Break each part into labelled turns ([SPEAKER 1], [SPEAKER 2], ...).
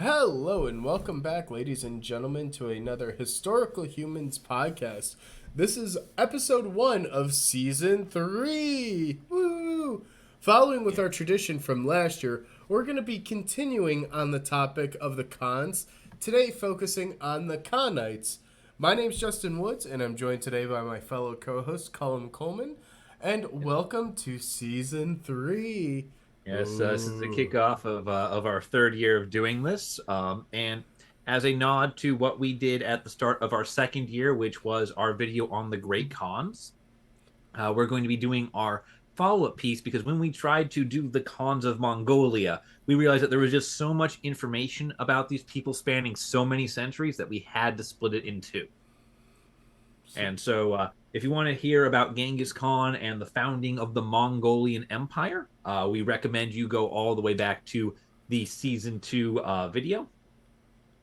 [SPEAKER 1] Hello and welcome back, ladies and gentlemen, to another Historical Humans podcast. This is episode 1 of season 3. Woo! Following with
[SPEAKER 2] Yeah.
[SPEAKER 1] our tradition from last year, we're going to be continuing on the topic of the Khans, today focusing on the Khanites. My name's Justin Woods, and I'm joined today by my fellow co host, Colum Coleman. And welcome to season 3.
[SPEAKER 2] Yes, this is the
[SPEAKER 1] Ooh.
[SPEAKER 2] kickoff of our third year of doing this, and as a nod to what we did at the start of our second year, which was our video on the Great Khans, we're going to be doing our follow-up piece because when we tried to do the Khans of Mongolia, we realized that there was just so much information about these people spanning so many centuries that we had to split it in two. And so, if you want to hear about Genghis Khan and the founding of the Mongolian Empire, we recommend you go all the way back to the season 2 video.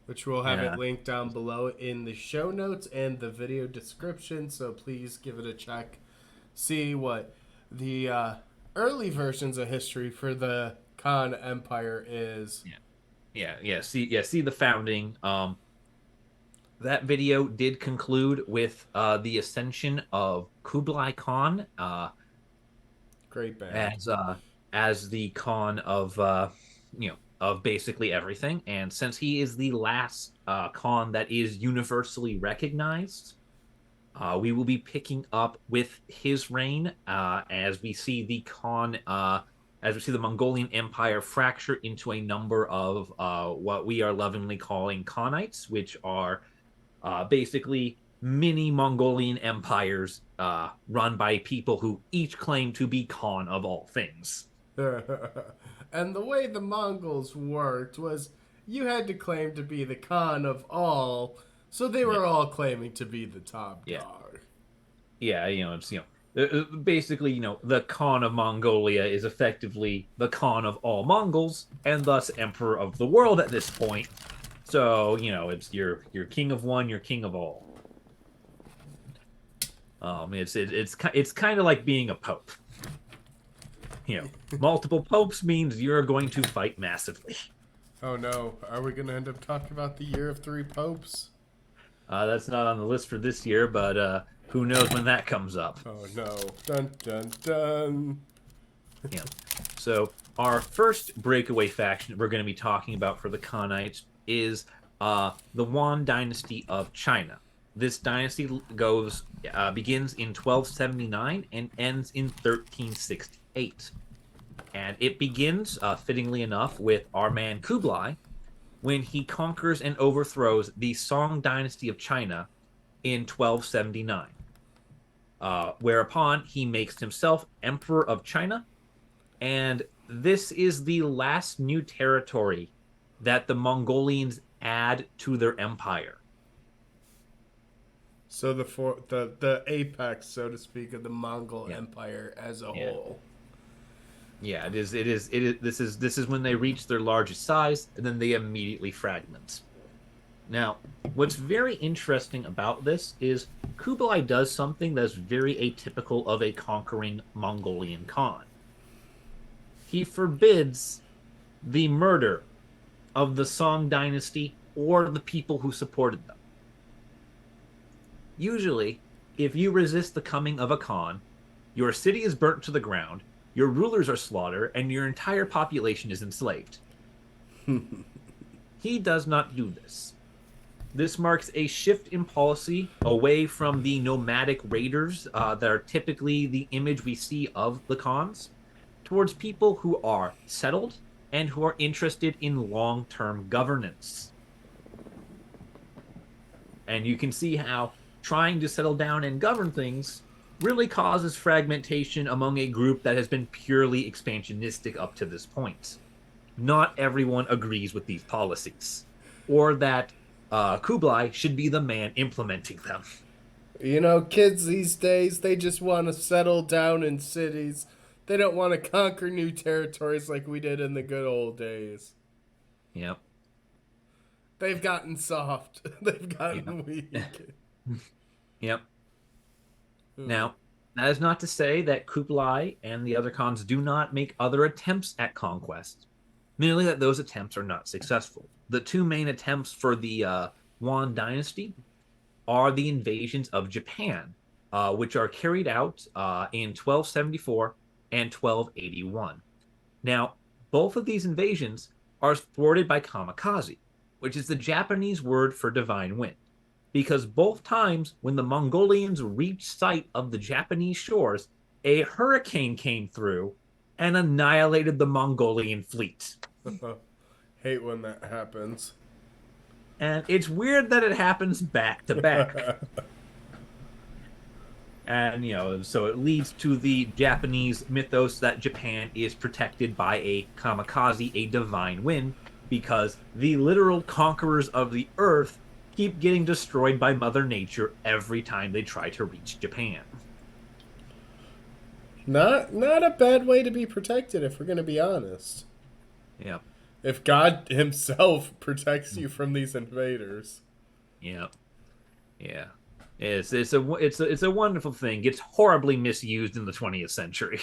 [SPEAKER 1] Which we'll have it
[SPEAKER 2] Uh,
[SPEAKER 1] linked down below in the show notes and the video description. So please give it a check. See what the early versions of history for the Khan Empire is.
[SPEAKER 2] See the founding. That video did conclude with the ascension of Kublai Khan
[SPEAKER 1] Great band.
[SPEAKER 2] as uh, as the Khan of of basically everything. And since he is the last Khan that is universally recognized, we will be picking up with his reign as we see the as we see the Mongolian Empire fracture into a number of what we are lovingly calling Khanites, which are basically mini Mongolian empires run by people who each claim to be Khan of all things.
[SPEAKER 1] And the way the Mongols worked was you had to claim to be the Khan of all, so they
[SPEAKER 2] Yeah,
[SPEAKER 1] were all claiming to be the top
[SPEAKER 2] yeah,
[SPEAKER 1] dog.
[SPEAKER 2] yeah. It's basically the Khan of Mongolia is effectively the Khan of all Mongols and thus Emperor of the world at this point. So it's your king of one, your king of all. It's kind of like being a pope. Multiple popes means you're going to fight massively.
[SPEAKER 1] Oh no, are we going to end up talking about the year of 3 popes?
[SPEAKER 2] That's not on the list for this year, but who knows when that comes up.
[SPEAKER 1] Oh no. Dun dun dun.
[SPEAKER 2] Yeah. So our first breakaway faction that we're going to be talking about for the Khanites is the Yuan dynasty of China. This dynasty begins in 1279 and ends in 1368. And it begins, fittingly enough, with our man Kublai when he conquers and overthrows the Song dynasty of China in 1279. Whereupon he makes himself Emperor of China, and this is the last new territory that the Mongolians add to their empire.
[SPEAKER 1] So the apex, so to speak, of the Mongol
[SPEAKER 2] Yeah,
[SPEAKER 1] Empire as a
[SPEAKER 2] yeah,
[SPEAKER 1] whole.
[SPEAKER 2] yeah. It is. This is when they reach their largest size, and then they immediately fragment. Now, what's very interesting about this is Kublai does something that's very atypical of a conquering Mongolian Khan. He forbids the murder of the Song dynasty or the people who supported them. Usually, if you resist the coming of a Khan, your city is burnt to the ground, your rulers are slaughtered, and your entire population is enslaved. He does not do this. This marks a shift in policy away from the nomadic raiders that are typically the image we see of the Khans towards people who are settled and who are interested in long term governance. And you can see how trying to settle down and govern things really causes fragmentation among a group that has been purely expansionistic up to this point. Not everyone agrees with these policies, or that Kublai should be the man implementing them.
[SPEAKER 1] You know, kids these days, they just want to settle down in cities. They don't want to conquer new territories like we did in the good old days.
[SPEAKER 2] Yep.
[SPEAKER 1] They've gotten soft. They've
[SPEAKER 2] Yep.
[SPEAKER 1] gotten weak.
[SPEAKER 2] Yep.
[SPEAKER 1] Hmm.
[SPEAKER 2] Now, that is not to say that Kublai and the other Khans do not make other attempts at conquest. merely that those attempts are not successful. The two main attempts for the Yuan dynasty are the invasions of Japan, which are carried out in 1274 and 1281. Now, both of these invasions are thwarted by kamikaze, which is the Japanese word for divine wind, because both times when the Mongolians reached sight of the Japanese shores, a hurricane came through and annihilated the Mongolian fleet.
[SPEAKER 1] Hate when that happens.
[SPEAKER 2] And it's weird that it happens back to back. And, so it leads to the Japanese mythos that Japan is protected by a kamikaze, a divine wind, because the literal conquerors of the earth keep getting destroyed by Mother Nature every time they try to reach Japan.
[SPEAKER 1] Not a bad way to be protected, if we're going to be honest.
[SPEAKER 2] Yeah.
[SPEAKER 1] If God himself protects you from these invaders.
[SPEAKER 2] Yeah. Yeah. It's a wonderful thing. Gets horribly misused in the 20th century.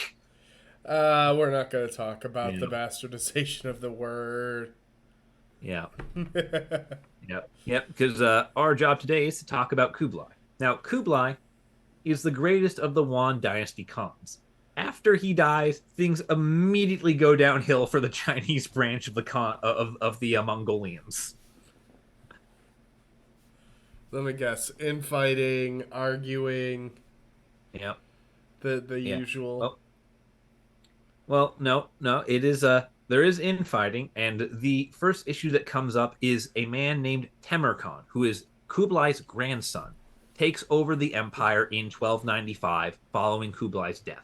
[SPEAKER 1] We're not going to talk about the
[SPEAKER 2] Yeah.
[SPEAKER 1] bastardization of the word.
[SPEAKER 2] Yeah. Yep. Because our job today is to talk about Kublai. Now, Kublai is the greatest of the Yuan dynasty Khans. After he dies, things immediately go downhill for the Chinese branch of the Mongolians.
[SPEAKER 1] Let me guess. Infighting, arguing,
[SPEAKER 2] Yep.
[SPEAKER 1] the
[SPEAKER 2] Yeah.
[SPEAKER 1] usual.
[SPEAKER 2] Well, no. It is there is infighting, and the first issue that comes up is a man named Temur Khan, who is Kublai's grandson, takes over the empire in 1295 following Kublai's death.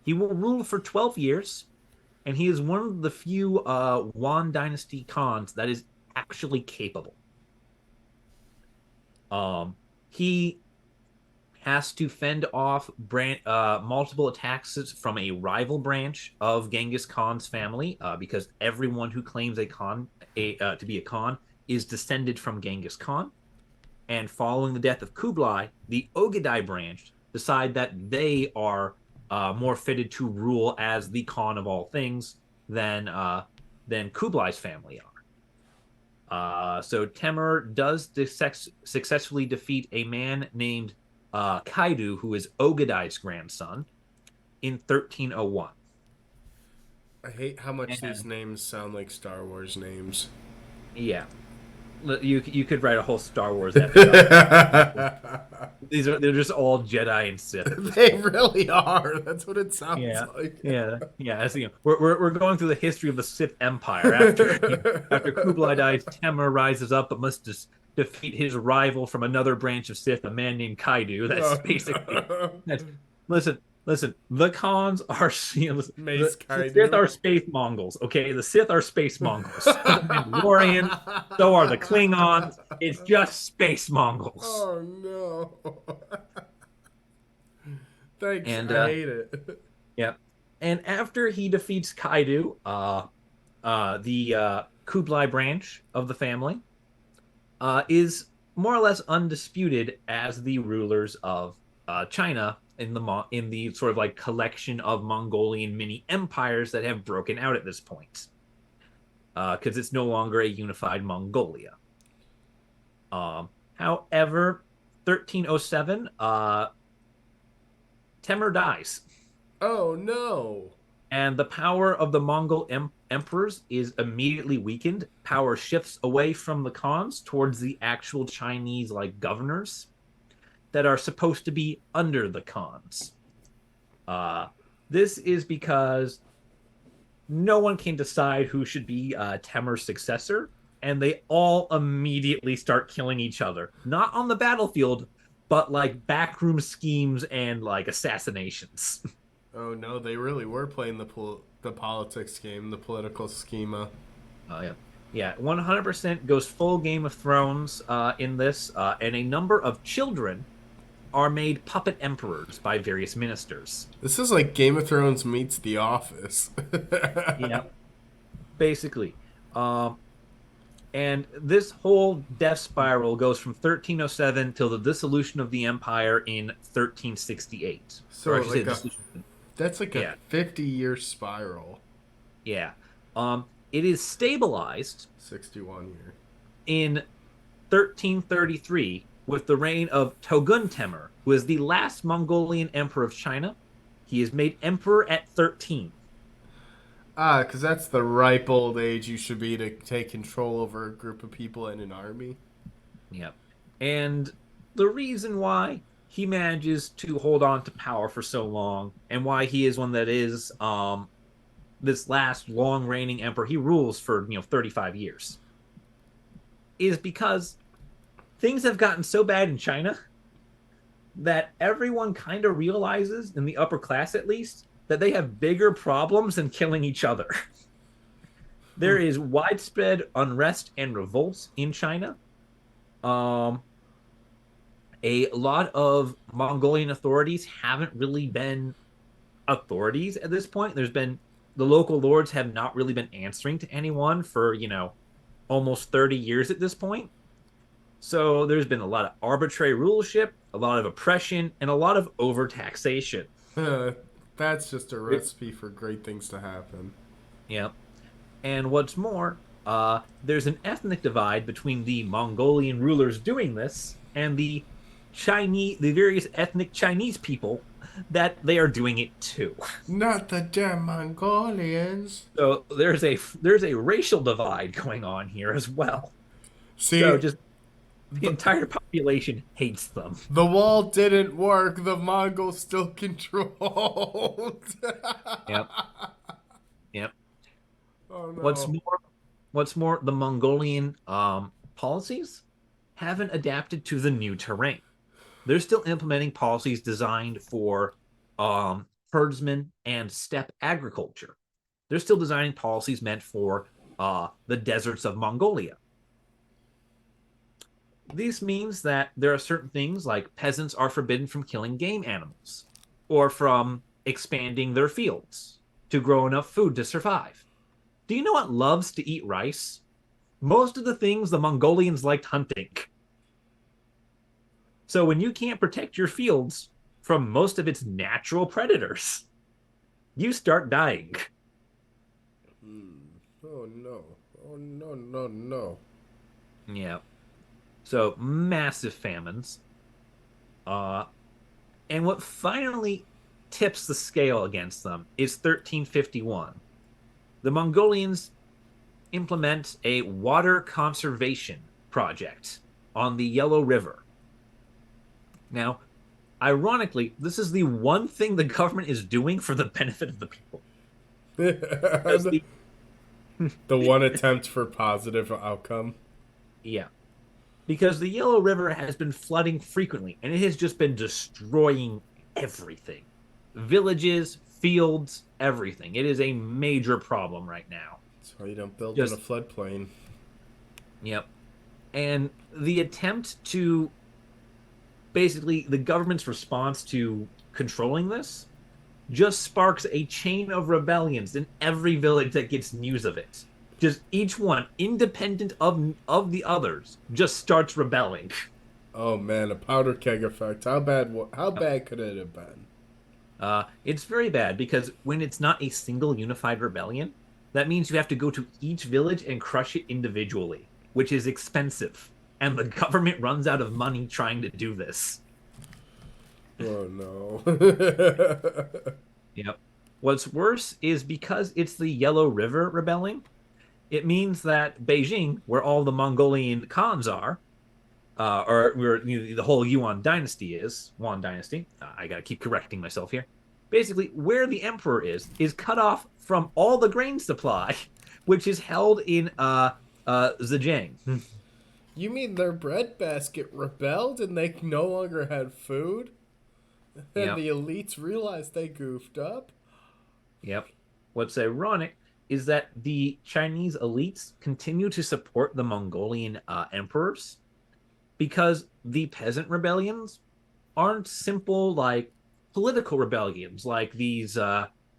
[SPEAKER 2] He will rule for 12 years, and he is one of the few Yuan dynasty Khans that is actually capable. He has to fend off multiple attacks from a rival branch of Genghis Khan's family, because everyone who claims to be a Khan is descended from Genghis Khan. And following the death of Kublai, the Ogadai branch decide that they are more fitted to rule as the Khan of all things than Kublai's family are. So Temur does successfully defeat a man named Kaidu, who is Ogadai's grandson, in 1301.
[SPEAKER 1] I hate how much
[SPEAKER 2] And,
[SPEAKER 1] these names sound like Star Wars names.
[SPEAKER 2] yeah, you could write a whole Star Wars episode. They're just all Jedi and Sith.
[SPEAKER 1] They really are. That's what it sounds
[SPEAKER 2] Yeah,
[SPEAKER 1] like.
[SPEAKER 2] yeah. As we're going through the history of the Sith Empire. After Kublai dies, Temur rises up, but must defeat his rival from another branch of Sith, a man named Kaidu. That's basically. Listen. The Khans are
[SPEAKER 1] Mace
[SPEAKER 2] the Sith are space Mongols. Okay, the Sith are space Mongols. Mandalorian. So are the Klingons. It's just space Mongols.
[SPEAKER 1] Oh no. Thanks.
[SPEAKER 2] And
[SPEAKER 1] I hate it.
[SPEAKER 2] yeah. And after he defeats Kaidu, the Kublai branch of the family is more or less undisputed as the rulers of China in the sort of like collection of Mongolian mini empires that have broken out at this point, because it's no longer a unified Mongolia. However, 1307, Temur dies.
[SPEAKER 1] Oh no.
[SPEAKER 2] And the power of the Mongol emperors is immediately weakened. Power shifts away from the Khans towards the actual Chinese governors that are supposed to be under the Khans. This is because no one can decide who should be Temur's successor, and they all immediately start killing each other. Not on the battlefield, but backroom schemes and assassinations.
[SPEAKER 1] Oh no, they really were playing the politics game, the political schema.
[SPEAKER 2] Yeah, 100% goes full Game of Thrones in this, and a number of children are made puppet emperors by various ministers.
[SPEAKER 1] This is like Game of Thrones meets The Office.
[SPEAKER 2] Yeah, basically. And this whole death spiral goes from 1307 till the dissolution of the empire in 1368.
[SPEAKER 1] So
[SPEAKER 2] that's like
[SPEAKER 1] a 50-year spiral.
[SPEAKER 2] Yeah. It is stabilized
[SPEAKER 1] 61 year.
[SPEAKER 2] in 1333 with the reign of Togun Temur, who is the last Mongolian emperor of China. He is made emperor at 13.
[SPEAKER 1] Ah, because that's the ripe old age you should be to take control over a group of people in an army.
[SPEAKER 2] Yep. And the reason why he manages to hold on to power for so long and why he is one that is this last long reigning emperor, he rules for 35 years, is because things have gotten so bad in China that everyone kind of realizes, in the upper class at least, that they have bigger problems than killing each other. There is widespread unrest and revolts in China. Um, a lot of Mongolian authorities haven't really been authorities at this point. There's been the local lords have not really been answering to anyone for, almost 30 years at this point. So there's been a lot of arbitrary rulership, a lot of oppression, and a lot of overtaxation.
[SPEAKER 1] That's just a recipe for great things to happen.
[SPEAKER 2] Yeah. And what's more, there's an ethnic divide between the Mongolian rulers doing this and the various ethnic Chinese people that they are doing it too.
[SPEAKER 1] Not the damn Mongolians.
[SPEAKER 2] So there's a racial divide going on here as well. So
[SPEAKER 1] See,
[SPEAKER 2] just the entire population hates them.
[SPEAKER 1] the wall didn't work. The Mongols still controlled.
[SPEAKER 2] Yep. Yep.
[SPEAKER 1] Oh
[SPEAKER 2] What's
[SPEAKER 1] no.
[SPEAKER 2] more, what's more, the Mongolian policies haven't adapted to the new terrain. They're still implementing policies designed for herdsmen and steppe agriculture. They're still designing policies meant for the deserts of Mongolia. This means that there are certain things like peasants are forbidden from killing game animals or from expanding their fields to grow enough food to survive. Do you know what loves to eat rice? Most of the things the Mongolians liked hunting. So when you can't protect your fields from most of its natural predators, you start dying.
[SPEAKER 1] Oh no. Oh no, no, no.
[SPEAKER 2] Yeah. So massive famines. Uh, and what finally tips the scale against them is 1351. The Mongolians implement a water conservation project on the Yellow River. Now, ironically, this is the one thing the government is doing for the benefit of the people. Because
[SPEAKER 1] the,
[SPEAKER 2] the
[SPEAKER 1] the one attempt for positive outcome.
[SPEAKER 2] yeah, because the Yellow River has been flooding frequently and it has just been destroying everything. Villages, fields, everything. It is a major problem right now.
[SPEAKER 1] That's why you don't build in a
[SPEAKER 2] Just
[SPEAKER 1] floodplain.
[SPEAKER 2] yep. And the attempt to basically the government's response to controlling this just sparks a chain of rebellions in every village that gets news of it. Just each one, independent of the others, just starts rebelling.
[SPEAKER 1] Oh man, a powder keg effect. How bad? How bad could it have been?
[SPEAKER 2] It's very bad because when it's not a single unified rebellion, that means you have to go to each village and crush it individually, which is expensive. And the government runs out of money trying to do this.
[SPEAKER 1] Oh no.
[SPEAKER 2] Yep. What's worse is because it's the Yellow River rebelling, it means that Beijing, where all the Mongolian Khans are, or where the whole Yuan dynasty is, Yuan dynasty, I gotta keep correcting myself here. Basically, where the emperor is cut off from all the grain supply, which is held in Zhejiang.
[SPEAKER 1] You mean their breadbasket rebelled and they no longer had food? And
[SPEAKER 2] Yep.
[SPEAKER 1] the elites realized they goofed up?
[SPEAKER 2] Yep. What's ironic is that the Chinese elites continue to support the Mongolian emperors because the peasant rebellions aren't simple like political rebellions like these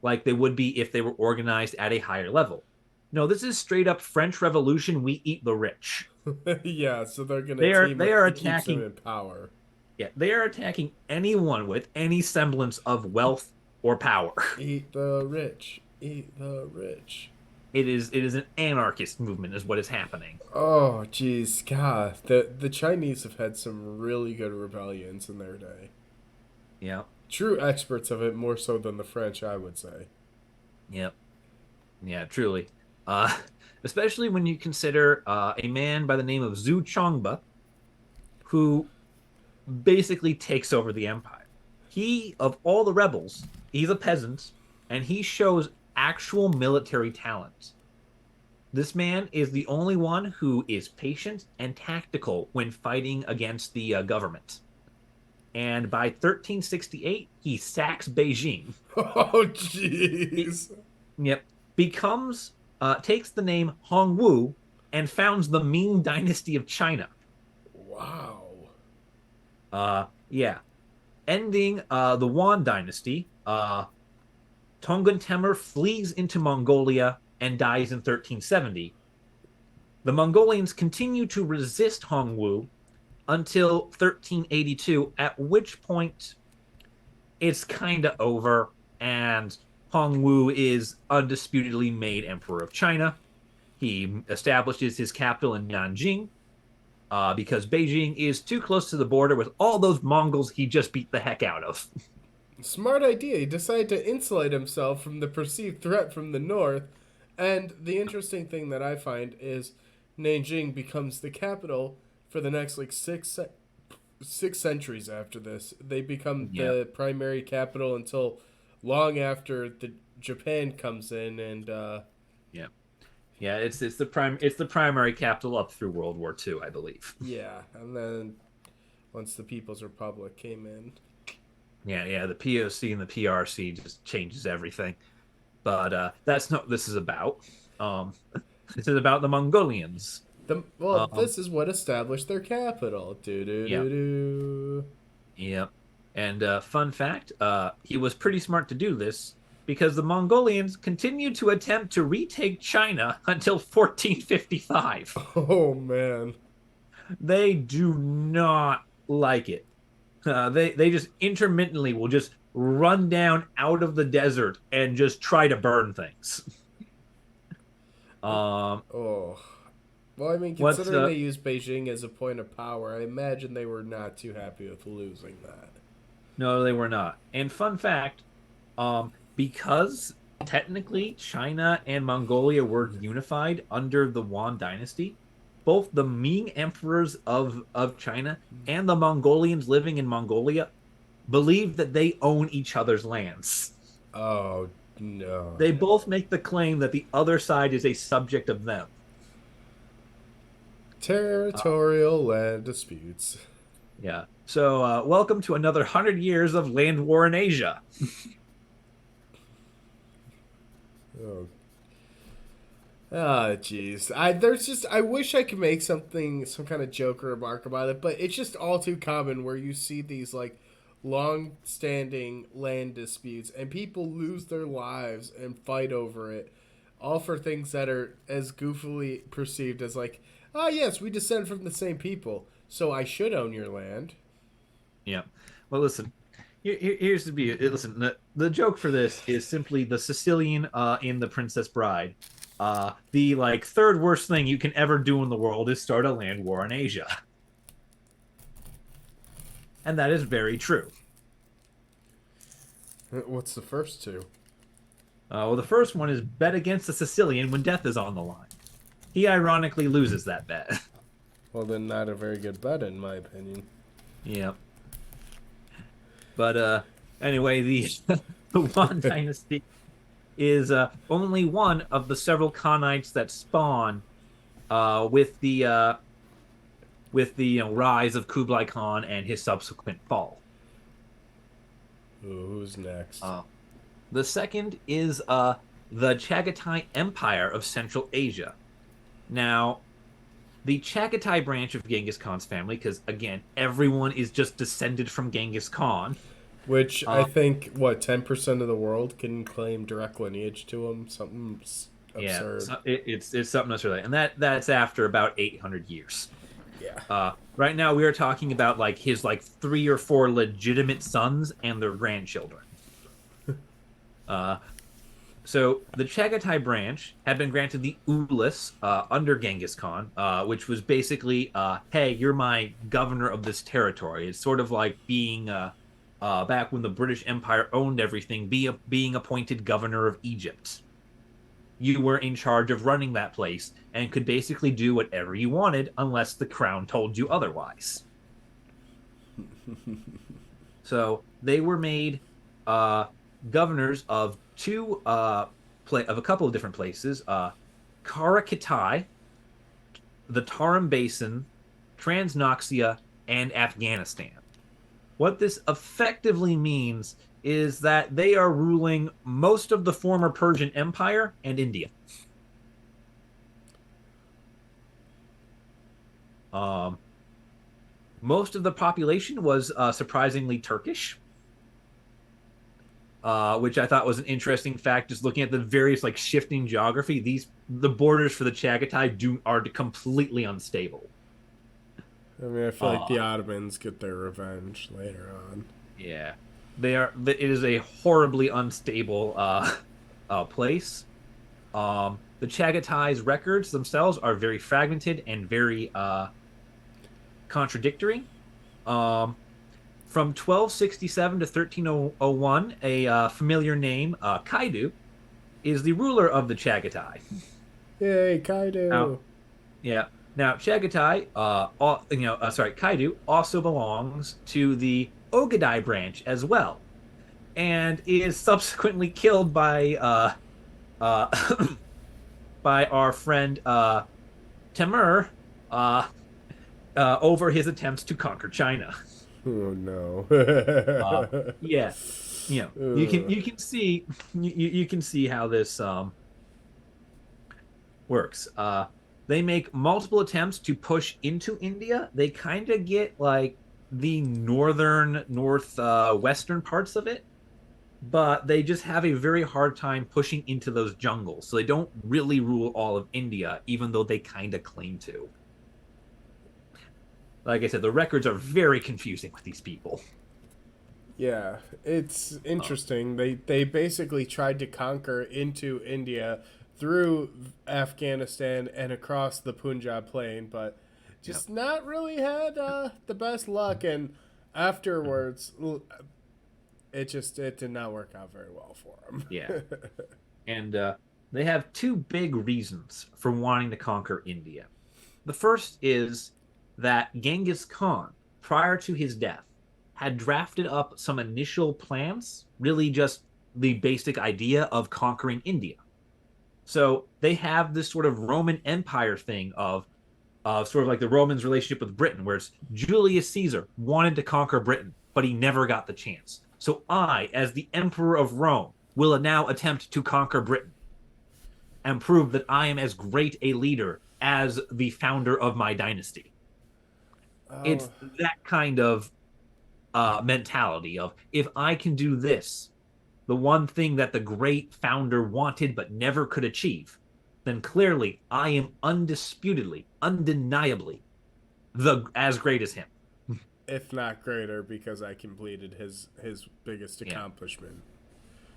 [SPEAKER 2] like they would be if they were organized at a higher level. No, this is straight up French Revolution. We eat the rich.
[SPEAKER 1] Yeah, so they're gonna
[SPEAKER 2] They are
[SPEAKER 1] team
[SPEAKER 2] they
[SPEAKER 1] up
[SPEAKER 2] are
[SPEAKER 1] to keep them
[SPEAKER 2] attacking.
[SPEAKER 1] in power.
[SPEAKER 2] Yeah, they are attacking anyone with any semblance of wealth or power.
[SPEAKER 1] Eat the rich. Eat the rich.
[SPEAKER 2] it is an anarchist movement, is what is happening.
[SPEAKER 1] Oh, jeez, God, the Chinese have had some really good rebellions in their day.
[SPEAKER 2] Yeah,
[SPEAKER 1] True experts of it, more so than the French, I would say.
[SPEAKER 2] yep, yeah, truly. Uh, especially when you consider a man by the name of Zhu Chongba, who basically takes over the empire. He, of all the rebels, he's a peasant, and he shows actual military talent. This man is the only one who is patient and tactical when fighting against the government. And by 1368, he sacks Beijing.
[SPEAKER 1] Oh,
[SPEAKER 2] He,
[SPEAKER 1] jeez.
[SPEAKER 2] yep, becomes takes the name Hongwu and founds the Ming Dynasty of China.
[SPEAKER 1] Wow.
[SPEAKER 2] Yeah, ending the Yuan Dynasty. Tongan Temur flees into Mongolia and dies in 1370. The Mongolians continue to resist Hongwu until 1382, at which point it's kind of over, and Hongwu is undisputedly made emperor of China. He establishes his capital in Nanjing because Beijing is too close to the border with all those Mongols he just beat the heck out of.
[SPEAKER 1] Smart idea. He decided to insulate himself from the perceived threat from the north. And the interesting thing that I find is Nanjing becomes the capital for the next like six centuries after this. They become
[SPEAKER 2] Yep.
[SPEAKER 1] the primary capital until long after the Japan comes in and
[SPEAKER 2] Yeah. Yeah, it's the primary capital up through World War II, I believe.
[SPEAKER 1] yeah, and then once the People's Republic came in.
[SPEAKER 2] Yeah, yeah, the POC and the PRC just changes everything. But that's not what this is about. Um, this is about the Mongolians. Um,
[SPEAKER 1] This is what established their capital. Do do
[SPEAKER 2] yeah,
[SPEAKER 1] do do.
[SPEAKER 2] yeah. And fun fact, he was pretty smart to do this because the Mongolians continued to attempt to retake China until 1455.
[SPEAKER 1] Oh man.
[SPEAKER 2] They do not like it. They just intermittently will just run down out of the desert and just try to burn things. Um,
[SPEAKER 1] Oh. Well, I mean,
[SPEAKER 2] what's
[SPEAKER 1] considering they use Beijing as a point of power, I imagine they were not too happy with losing that.
[SPEAKER 2] No, they were not. And fun fact, because technically China and Mongolia were unified under the Yuan dynasty, both the Ming emperors of China and the Mongolians living in Mongolia believe that they own each other's lands.
[SPEAKER 1] Oh no.
[SPEAKER 2] They both make the claim that the other side is a subject of them.
[SPEAKER 1] Territorial land disputes.
[SPEAKER 2] Yeah. So, welcome to another 100 years of land war in Asia.
[SPEAKER 1] Oh. Ah, jeez. I wish I could make some kind of joke or remark about it, but it's just all too common where you see these like long-standing land disputes and people lose their lives and fight over it, all for things that are as goofily perceived as like, ah, yes, we descend from the same people, so I should own your land.
[SPEAKER 2] Yeah. Well, listen. Here's the beauty. Listen, the joke for this is simply the Sicilian in The Princess Bride. The like third worst thing you can ever do in the world is start a land war in Asia, and that is very true.
[SPEAKER 1] What's the first two?
[SPEAKER 2] Well, the first one is bet against the Sicilian when death is on the line. He ironically loses that bet.
[SPEAKER 1] Well, then not a very good bet in my opinion.
[SPEAKER 2] Yeah. But anyway, the the Yuan dynasty is only one of the several Khanites that spawn with the rise of Kublai Khan and his subsequent fall.
[SPEAKER 1] Ooh, who's next?
[SPEAKER 2] The second is the Chagatai Empire of Central Asia. Now, the Chagatai branch of Genghis Khan's family, because again, everyone is just descended from Genghis Khan.
[SPEAKER 1] Which I think, what, 10% of the world can claim direct lineage to him? Something
[SPEAKER 2] Yeah,
[SPEAKER 1] absurd.
[SPEAKER 2] so it's something else really, and that's after about 800 years.
[SPEAKER 1] Yeah.
[SPEAKER 2] Right now, we are talking about like his like 3 or 4 legitimate sons and their grandchildren. So the Chagatai branch had been granted the Ulis under Genghis Khan, which was basically, hey, you're my governor of this territory. It's sort of like being back when the British Empire owned everything, being appointed governor of Egypt. You were in charge of running that place and could basically do whatever you wanted unless the crown told you otherwise. So they were made uh, governors of of a couple of different places: Karakitai, the Tarim Basin, Transnoxia, and Afghanistan. What this effectively means is that they are ruling most of the former Persian Empire and India. Um, Most of the population was surprisingly Turkish, which I thought was an interesting fact. Just looking at the various like shifting geography, the borders for the Chagatai are completely unstable.
[SPEAKER 1] I mean, I feel like the
[SPEAKER 2] Uh,
[SPEAKER 1] Ottomans get their revenge later on.
[SPEAKER 2] yeah, they are. It is a horribly unstable place. The Chagatai's records themselves are very fragmented and very contradictory. Um, from 1267 to 1301, a familiar name, Kaidu, is the ruler of the Chagatai.
[SPEAKER 1] Yay,
[SPEAKER 2] Now,
[SPEAKER 1] Kaido!
[SPEAKER 2] yeah. Now, Chagatai, Kaidu also belongs to the Ogadai branch as well, and is subsequently killed uh, by our friend Temur uh, over his attempts to conquer China.
[SPEAKER 1] Oh no.
[SPEAKER 2] Uh, yeah,
[SPEAKER 1] Ugh.
[SPEAKER 2] you can see how this works. They make multiple attempts to push into India. They kind of get like the western parts of it, but they just have a very hard time pushing into those jungles. So they don't really rule all of India, even though they kind of claim to. Like I said, the records are very confusing with these people.
[SPEAKER 1] Yeah, it's
[SPEAKER 2] Uh,
[SPEAKER 1] interesting. They basically tried to conquer into India through Afghanistan and across the Punjab plain, but
[SPEAKER 2] yeah.
[SPEAKER 1] just not really had the best luck. And
[SPEAKER 2] Mhm.
[SPEAKER 1] afterwards, it did not work out very well for
[SPEAKER 2] Yeah.
[SPEAKER 1] them.
[SPEAKER 2] And they have two big reasons for wanting to conquer India. The first is that Genghis Khan, prior to his death, had drafted up some initial plans, really just the basic idea of conquering India. So they have this sort of Roman Empire thing of sort of like the Romans' relationship with Britain, where it's Julius Caesar wanted to conquer Britain, but he never got the chance. So I, as the Emperor of Rome, will now attempt to conquer Britain and prove that I am as great a leader as the founder of my dynasty. It's
[SPEAKER 1] Oh,
[SPEAKER 2] that kind of mentality of if I can do this, the one thing that the great founder wanted but never could achieve, then clearly I am undisputedly, undeniably the as great as him.
[SPEAKER 1] if not greater, because I completed his biggest
[SPEAKER 2] Yeah,
[SPEAKER 1] accomplishment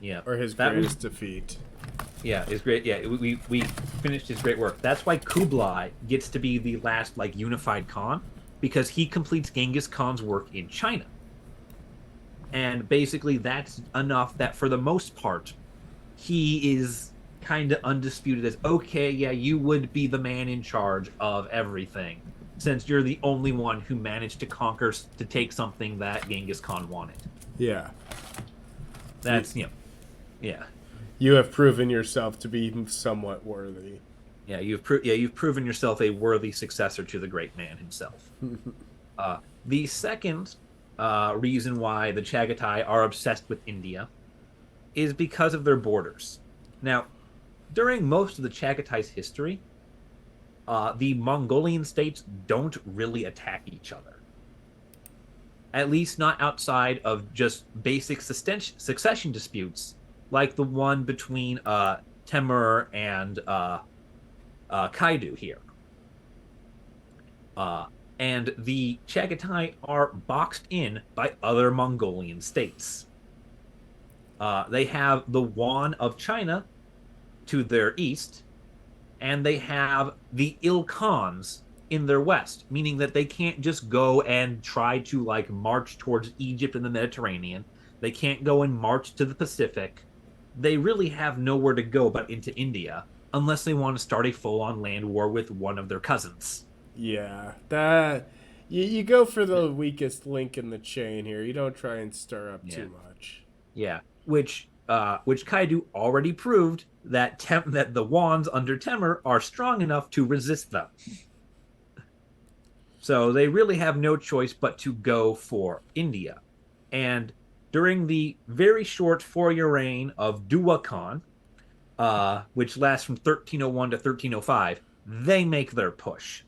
[SPEAKER 2] yeah.
[SPEAKER 1] or his
[SPEAKER 2] That was
[SPEAKER 1] greatest defeat.
[SPEAKER 2] yeah, it's great. Yeah, we finished his great work. That's why Kublai gets to be the last like unified Khan because he completes Genghis Khan's work in China. And basically that's enough that for the most part he is kind of undisputed as okay, yeah, you would be the man in charge of everything since you're the only one who managed to conquer to take something that Genghis Khan wanted.
[SPEAKER 1] Yeah, you,
[SPEAKER 2] That's yeah.
[SPEAKER 1] you have proven yourself to be somewhat worthy.
[SPEAKER 2] You've proven yourself a worthy successor to the great man himself. The second reason why the Chagatai are obsessed with India is because of their borders. Now, during most of the Chagatai's history, the Mongolian states don't really attack each other. At least not outside of just basic succession disputes, like the one between Temur and Kaidu here. Uh, and the Chagatai are boxed in by other Mongolian states. They have the Yuan of China, to their east, and they have the Ilkhans in their west, meaning that they can't just go and try to like march towards Egypt and the Mediterranean. They can't go and march to the Pacific. They really have nowhere to go but into India unless they want to start a full-on land war with one of their cousins.
[SPEAKER 1] Yeah, that you go for the weakest link in the chain here. You don't try and stir up
[SPEAKER 2] Yeah.
[SPEAKER 1] too much.
[SPEAKER 2] Yeah, which Kaidu already proved that that the wands under Temur are strong enough to resist them. So they really have no choice but to go for India. And during the very short 4 year reign of Dua Khan, which lasts from 1301 to 1305, they make their push.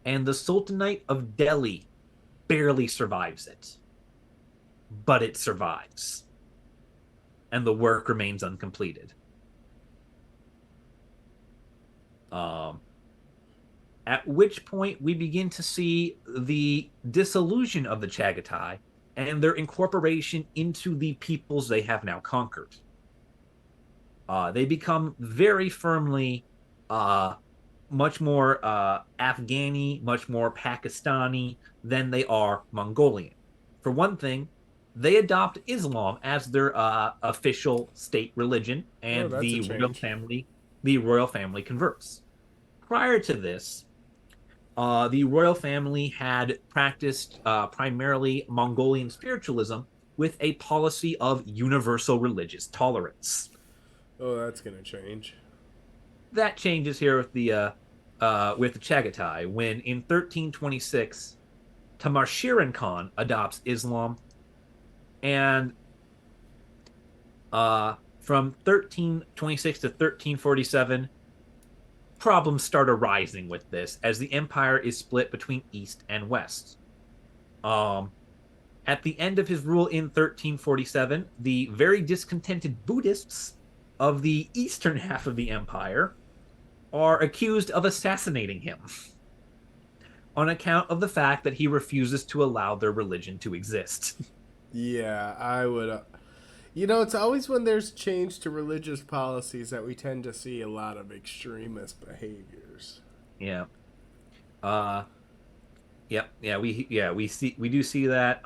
[SPEAKER 2] And the Sultanate of Delhi barely survives it, but it survives. And the work remains uncompleted. Um, at which point we begin to see the dissolution of the Chagatai and their incorporation into the peoples they have now conquered. They become very firmly much more Afghani, much more Pakistani than they are Mongolian. For one thing, they adopt Islam as their official state religion,
[SPEAKER 1] Oh,
[SPEAKER 2] and
[SPEAKER 1] that's a change.
[SPEAKER 2] the royal family converts. Prior to this, the royal family had practiced primarily Mongolian spiritualism with a policy of universal religious tolerance.
[SPEAKER 1] Oh, that's gonna change.
[SPEAKER 2] That changes here with the Chagatai when in 1326 Tamashirin Khan adopts Islam, and from 1326 to 1347 problems start arising with this as the empire is split between east and west. Um, at the end of his rule in 1347, the very discontented Buddhists of the eastern half of the empire are accused of assassinating him on account of the fact that he refuses to allow their religion to exist.
[SPEAKER 1] Yeah, I would. You know, it's always when there's change to religious policies that we tend to see a lot of extremist behaviors.
[SPEAKER 2] Yeah. Uh we do see that.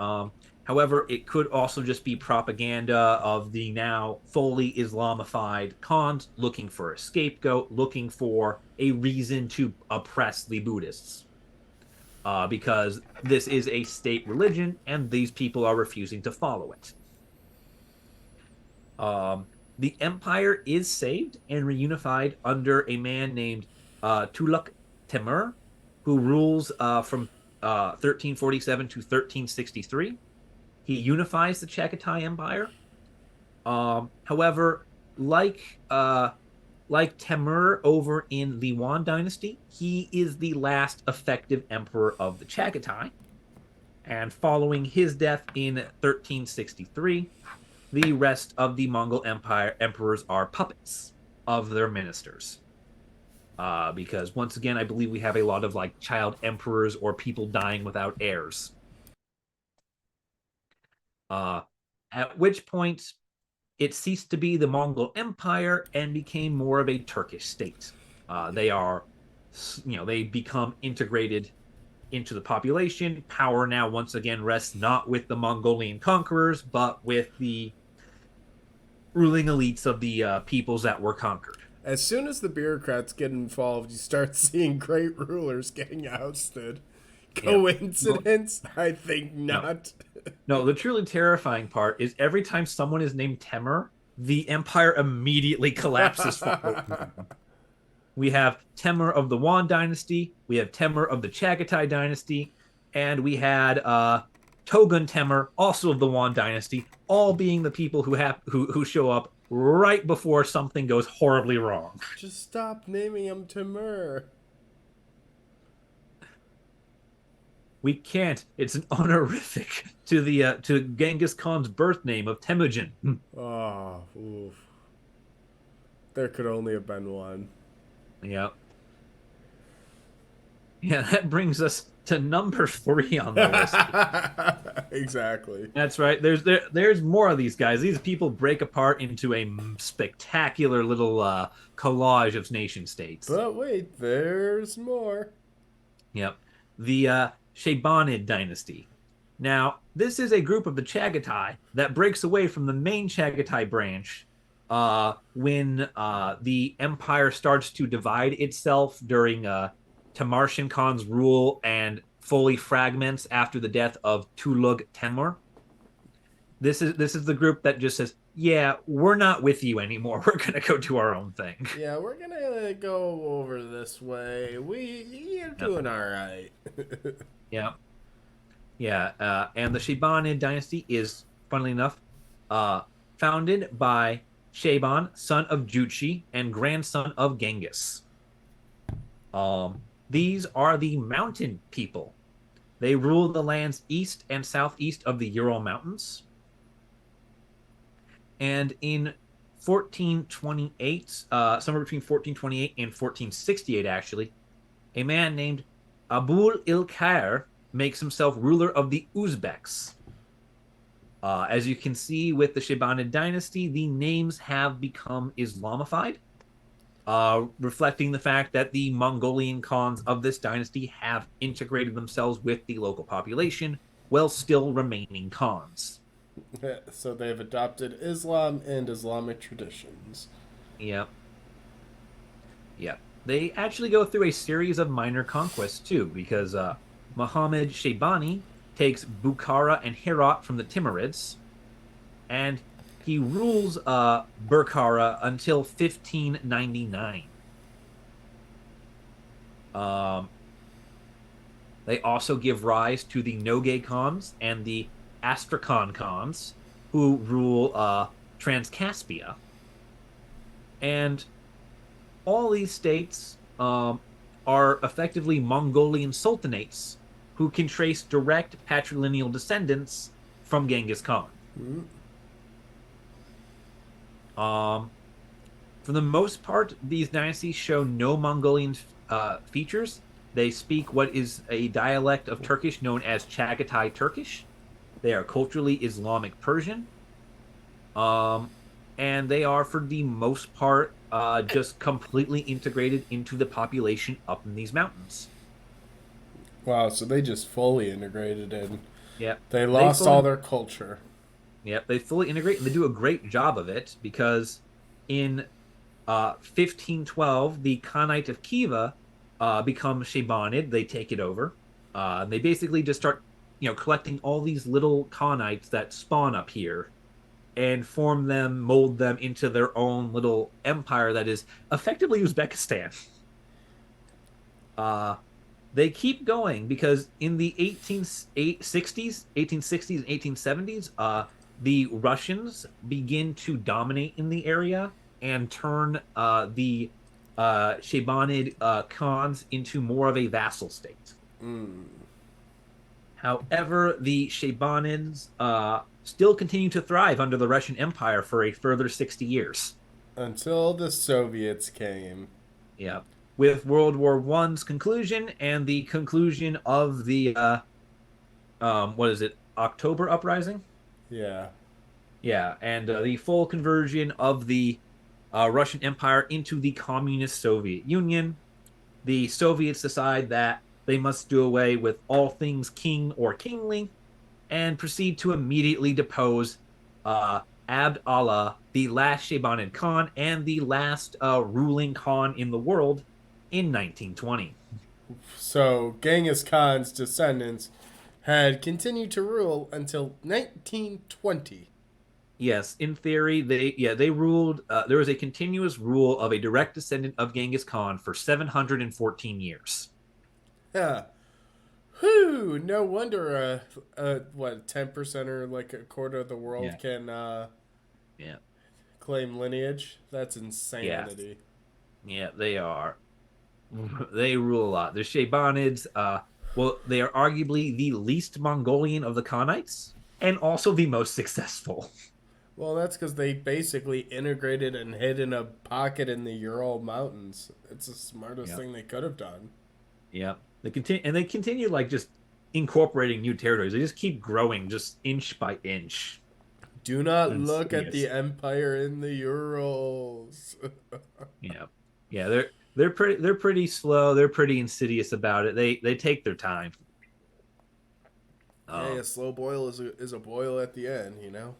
[SPEAKER 2] However, it could also just be propaganda of the now fully Islamified Khans looking for a scapegoat, looking for a reason to oppress the Buddhists. Because this is a state religion and these people are refusing to follow it. The empire is saved and reunified under a man named Tuluk Temur, who rules from 1347 to 1363. He unifies the Chagatai Empire. However, like like Temur over in the Yuan dynasty, he is the last effective emperor of the Chagatai. And following his death in 1363, the rest of the Mongol Empire emperors are puppets of their ministers. Because once again, I believe we have a lot of like child emperors or people dying without heirs. Uh, at which point it ceased to be the Mongol Empire and became more of a Turkish state. They are, they become integrated into the population. Power now once again rests not with the Mongolian conquerors, but with the ruling elites of the peoples that were conquered.
[SPEAKER 1] As soon as the bureaucrats get involved, you start seeing great rulers getting ousted.
[SPEAKER 2] Yeah.
[SPEAKER 1] Coincidence? I think
[SPEAKER 2] No,
[SPEAKER 1] not.
[SPEAKER 2] no. The truly terrifying part is every time someone is named Temur, the empire immediately collapses. We have Temur of the Yuan dynasty, we have Temur of the Chagatai dynasty, and we had Togun Temur, also of the Yuan dynasty, all being the people who show up right before something goes horribly wrong.
[SPEAKER 1] Just stop naming him Timur.
[SPEAKER 2] We can't. It's an honorific to the to Genghis Khan's birth name of Temujin.
[SPEAKER 1] Oh, oof. There could only have been one.
[SPEAKER 2] Yeah. Yeah, that brings us to number 3 on the list.
[SPEAKER 1] Exactly.
[SPEAKER 2] That's right. There's more of these guys. These people break apart into a spectacular little collage of nation states.
[SPEAKER 1] But wait, there's more.
[SPEAKER 2] Yep. The Shabanid dynasty. Now, this is a group of the Chagatai that breaks away from the main Chagatai branch when the empire starts to divide itself during Tamartian Khan's rule and fully fragments after the death of Tulug Temur. This is the group that just says, "Yeah, we're not with you anymore. We're gonna go do our own thing."
[SPEAKER 1] Yeah, we're gonna go over this way. You're
[SPEAKER 2] Yep.
[SPEAKER 1] doing all right.
[SPEAKER 2] Yeah. Yeah, and the Shabanid dynasty is, funnily enough, uh, founded by Shaban, son of Juchi and grandson of Genghis. These are the mountain people. They rule the lands east and southeast of the Ural Mountains. And in 1428, somewhere between 1428 and 1468, actually, a man named Abul Ilkhair makes himself ruler of the Uzbeks. As you can see with the Shabanid dynasty, the names have become Islamified, reflecting the fact that the Mongolian Khans of this dynasty have integrated themselves with the local population while still remaining Khans.
[SPEAKER 1] So they've adopted Islam and Islamic traditions.
[SPEAKER 2] Yeah, yeah. They actually go through a series of minor conquests too, because Muhammad Shaybani takes Bukhara and Herat from the Timurids, and he rules Bukhara until 1599. Um, they also give rise to the Nogay Khans and the Astrakhan Khans, who rule Transcaspia. And all these states are effectively Mongolian sultanates who can trace direct patrilineal descendants from Genghis Khan.
[SPEAKER 1] Mm.
[SPEAKER 2] For the most part, these dynasties show no Mongolian features. They speak what is a dialect of Turkish known as Chagatai Turkish. They are culturally Islamic Persian. Um, and they are, for the most part, just completely integrated into the population up in these mountains.
[SPEAKER 1] Wow, so they just fully integrated in.
[SPEAKER 2] Yeah,
[SPEAKER 1] They
[SPEAKER 2] they
[SPEAKER 1] lost all
[SPEAKER 2] fully,
[SPEAKER 1] their culture.
[SPEAKER 2] yeah, they fully integrate, and they do a great job of it because in 1512, the Khanate of Khiva become Shabanid. They take it over. They basically just start, collecting all these little Khanites that spawn up here and form them, mold them into their own little empire that is effectively Uzbekistan. Uh, they keep going because in the 1860s and 1870s, the Russians begin to dominate in the area and turn the Shabanid Khans into more of a vassal state.
[SPEAKER 1] Mm.
[SPEAKER 2] However, the Shabanids still continue to thrive under the Russian Empire for a further 60 years.
[SPEAKER 1] Until the Soviets came.
[SPEAKER 2] Yeah. With World War One's conclusion and the conclusion of the, what is it, October Uprising?
[SPEAKER 1] Yeah.
[SPEAKER 2] Yeah, and the full conversion of the Russian Empire into the Communist Soviet Union. The Soviets decide that they must do away with all things king or kingly and proceed to immediately depose Abd Allah, the last Shabanid Khan and the last ruling Khan in the world in 1920.
[SPEAKER 1] So Genghis Khan's descendants had continued to rule until 1920.
[SPEAKER 2] Yes, in theory, they ruled. There was a continuous rule of a direct descendant of Genghis Khan for 714 years.
[SPEAKER 1] Yeah. Whew, no wonder what 10% or like a quarter of the world
[SPEAKER 2] Yeah,
[SPEAKER 1] can
[SPEAKER 2] yeah,
[SPEAKER 1] claim lineage. That's
[SPEAKER 2] yeah,
[SPEAKER 1] insanity.
[SPEAKER 2] yeah. They are. They rule a lot. The Shaybanids, well, they are arguably the least Mongolian of the Khanites, and also the most successful.
[SPEAKER 1] Well, that's because they basically integrated and hid in a pocket in the Ural Mountains. It's the smartest
[SPEAKER 2] Yeah,
[SPEAKER 1] thing they could have done.
[SPEAKER 2] yeah. They continue like just incorporating new territories. They just keep growing, just inch by inch.
[SPEAKER 1] Do not look at the
[SPEAKER 2] Insidious.
[SPEAKER 1] empire in the Urals.
[SPEAKER 2] Yeah, yeah. They're pretty slow. They're pretty insidious about it. They take their time.
[SPEAKER 1] Hey,
[SPEAKER 2] Um,
[SPEAKER 1] a slow boil is a boil at the end, you know?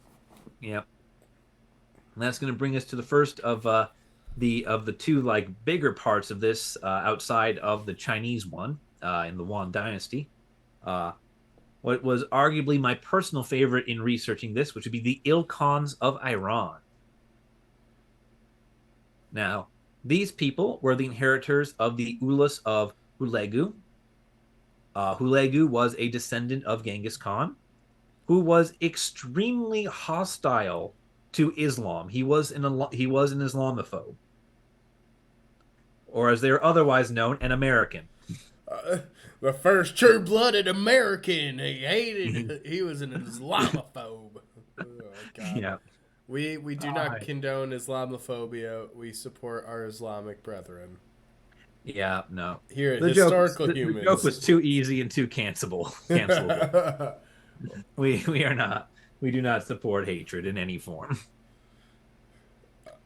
[SPEAKER 2] yeah. And that's going to bring us to the first of the two like bigger parts of this outside of the Chinese one in the Yuan Dynasty. Uh, what was arguably my personal favorite in researching this, which would be the Ilkhans of Iran. Now, these people were the inheritors of the Ulus of Hulegu. Hulegu was a descendant of Genghis Khan, who was extremely hostile to Islam. He was an Islamophobe, or as they are otherwise known, an American.
[SPEAKER 1] Uh, the first true-blooded American. He was an Islamophobe. Oh, God.
[SPEAKER 2] Yeah.
[SPEAKER 1] We do not
[SPEAKER 2] Hi.
[SPEAKER 1] condone Islamophobia. We support our Islamic brethren.
[SPEAKER 2] Yeah, no.
[SPEAKER 1] Here at
[SPEAKER 2] The joke was
[SPEAKER 1] Historical
[SPEAKER 2] the joke
[SPEAKER 1] Humans.
[SPEAKER 2] was too easy and too cancelable. We are not. We do not support hatred in any form.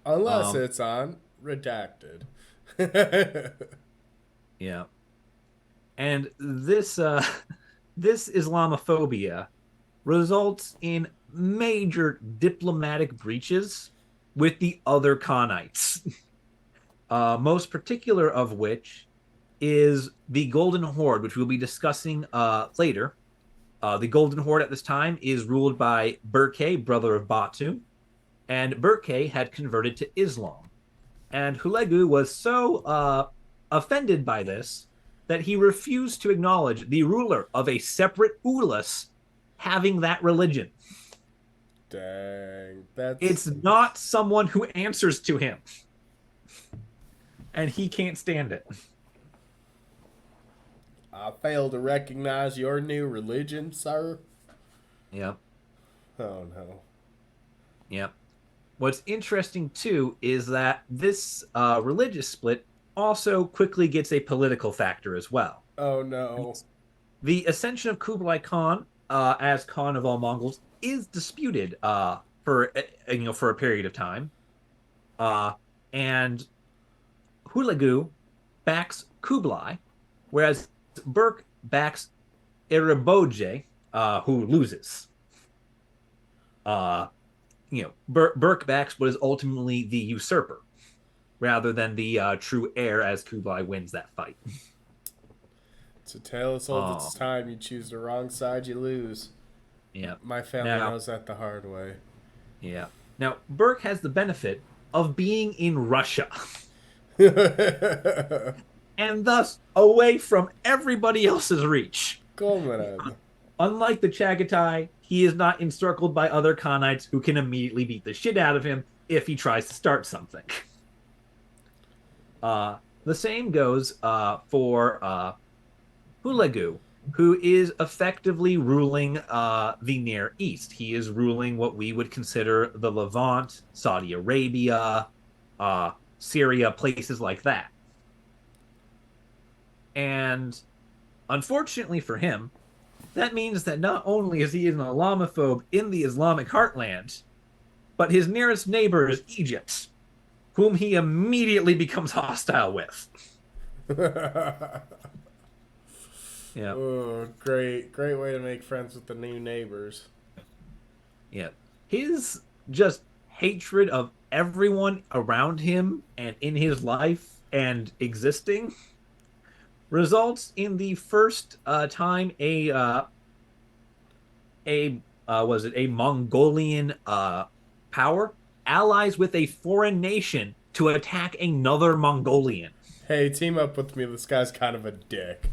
[SPEAKER 1] Unless
[SPEAKER 2] Um,
[SPEAKER 1] it's on redacted.
[SPEAKER 2] yeah. And this this Islamophobia results in major diplomatic breaches with the other Khanites. Most particular of which is the Golden Horde, which we'll be discussing later. The Golden Horde at this time is ruled by Berke, brother of Batu, and Berke had converted to Islam. And Hulegu was so offended by this that he refused to acknowledge the ruler of a separate Ulus having that religion.
[SPEAKER 1] Dang, that's
[SPEAKER 2] It's not someone who answers to him, and he can't stand it.
[SPEAKER 1] I fail to recognize your new religion, sir.
[SPEAKER 2] Yep,
[SPEAKER 1] Oh no.
[SPEAKER 2] yep. What's interesting too is that this religious split also quickly gets a political factor as well.
[SPEAKER 1] Oh no.
[SPEAKER 2] The ascension of Kublai Khan as Khan of all Mongols is disputed for a period of time, uh, and Hulegu backs Kublai, whereas Burke backs Iriboje, who loses. Uh, Burke backs what is ultimately the usurper, rather than the true heir, as Kublai wins that fight.
[SPEAKER 1] It's a tale as old as
[SPEAKER 2] Oh,
[SPEAKER 1] its time. You choose the wrong side, you lose.
[SPEAKER 2] yeah.
[SPEAKER 1] My family
[SPEAKER 2] Now,
[SPEAKER 1] knows that the hard way.
[SPEAKER 2] yeah. Now, Burke has the benefit of being in Russia and thus away from everybody else's reach.
[SPEAKER 1] Coleman.
[SPEAKER 2] Unlike the Chagatai, he is not encircled by other Khanites who can immediately beat the shit out of him if he tries to start something. The same goes for Hulegu, who is effectively ruling the Near East. He is ruling what we would consider the Levant, Saudi Arabia, Syria, places like that. And unfortunately for him, that means that not only is he an Islamophobe in the Islamic heartland, but his nearest neighbor is Egypt, whom he immediately becomes hostile with. Yeah,
[SPEAKER 1] Oh, great way to make friends with the new neighbors.
[SPEAKER 2] yeah. His just hatred of everyone around him and in his life and existing results in the first time a was it a Mongolian power allies with a foreign nation to attack another Mongolian.
[SPEAKER 1] Hey, team up with me. This guy's kind of a dick.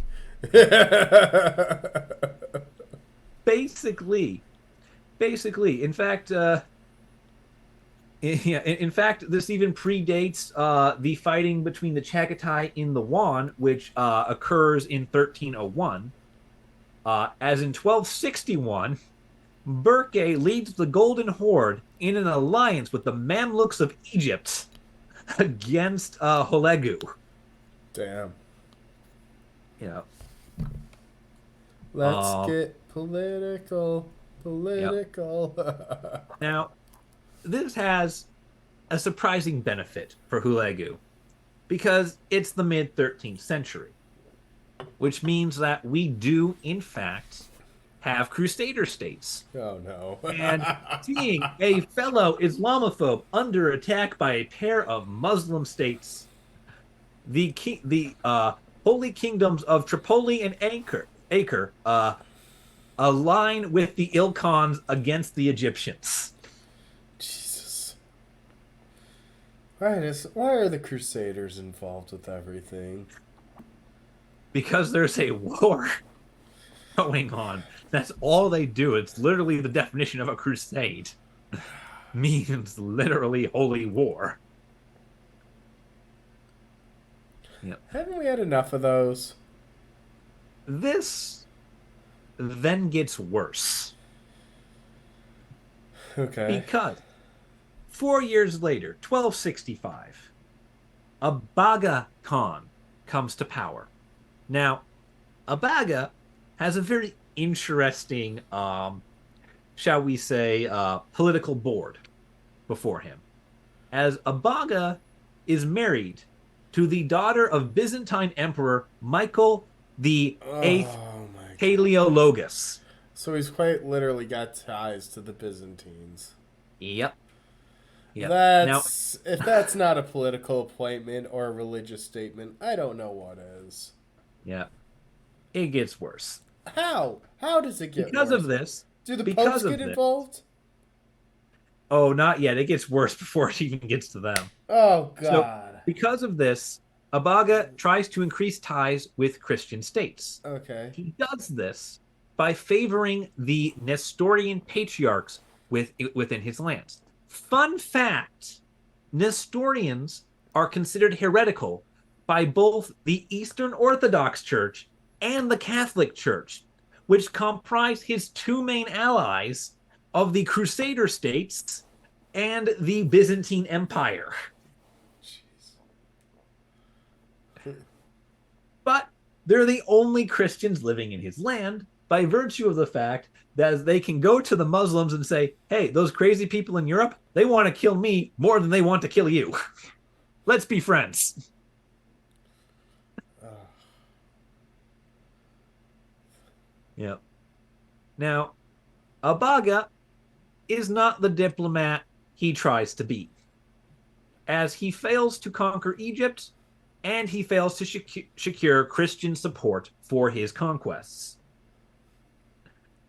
[SPEAKER 2] Basically, basically. In fact, yeah. In fact, this even predates the fighting between the Chagatai in the Yuan, which occurs in 1301. As in 1261, Berke leads the Golden Horde in an alliance with the Mamluks of Egypt against Holegu.
[SPEAKER 1] Damn.
[SPEAKER 2] You know,
[SPEAKER 1] Let's
[SPEAKER 2] Um,
[SPEAKER 1] get political.
[SPEAKER 2] yep.
[SPEAKER 1] Political.
[SPEAKER 2] Now, this has a surprising benefit for Hulegu because it's the mid 13th century, which means that we do, in fact, have crusader states.
[SPEAKER 1] Oh no.
[SPEAKER 2] And seeing a fellow Islamophobe under attack by a pair of Muslim states, the holy kingdoms of Tripoli and Acre align with the Ilkhans against the Egyptians.
[SPEAKER 1] Jesus. Why are the Crusaders involved with everything?
[SPEAKER 2] Because there's a war going on. That's all they do. It's literally the definition of a crusade. Means literally holy war. Yep.
[SPEAKER 1] Haven't we had enough of those?
[SPEAKER 2] This then gets worse
[SPEAKER 1] Okay.
[SPEAKER 2] because 4 years later, 1265, Abaga Khan comes to power. Now, Abaga has a very interesting, shall we say, political board before him, as Abaga is married to the daughter of Byzantine Emperor Michael the Eighth
[SPEAKER 1] Oh my god.
[SPEAKER 2] Paleologus.
[SPEAKER 1] So he's quite literally got ties to the Byzantines.
[SPEAKER 2] Yep. Yep. Now,
[SPEAKER 1] That's if that's not a political appointment or a religious statement, I don't know what is.
[SPEAKER 2] yeah, it gets worse.
[SPEAKER 1] How? How does it get
[SPEAKER 2] Because
[SPEAKER 1] worse?
[SPEAKER 2] of this,
[SPEAKER 1] Do the popes
[SPEAKER 2] because of
[SPEAKER 1] get
[SPEAKER 2] this,
[SPEAKER 1] involved?
[SPEAKER 2] oh, not yet. It gets worse before it even gets to them.
[SPEAKER 1] Oh
[SPEAKER 2] So,
[SPEAKER 1] god.
[SPEAKER 2] because of this, Abaga tries to increase ties with Christian states.
[SPEAKER 1] Okay.
[SPEAKER 2] He does this by favoring the Nestorian patriarchs within his lands. Fun fact, Nestorians are considered heretical by both the Eastern Orthodox Church and the Catholic Church, which comprise his two main allies of the Crusader states and the Byzantine Empire.
[SPEAKER 1] Jeez.
[SPEAKER 2] But they're the only Christians living in his land by virtue of the fact that they can go to the Muslims and say, hey, those crazy people in Europe, they want to kill me more than they want to kill you. Let's be friends. Yep. Now, Abaga is not the diplomat he tries to be, as he fails to conquer Egypt and he fails to secure Christian support for his conquests.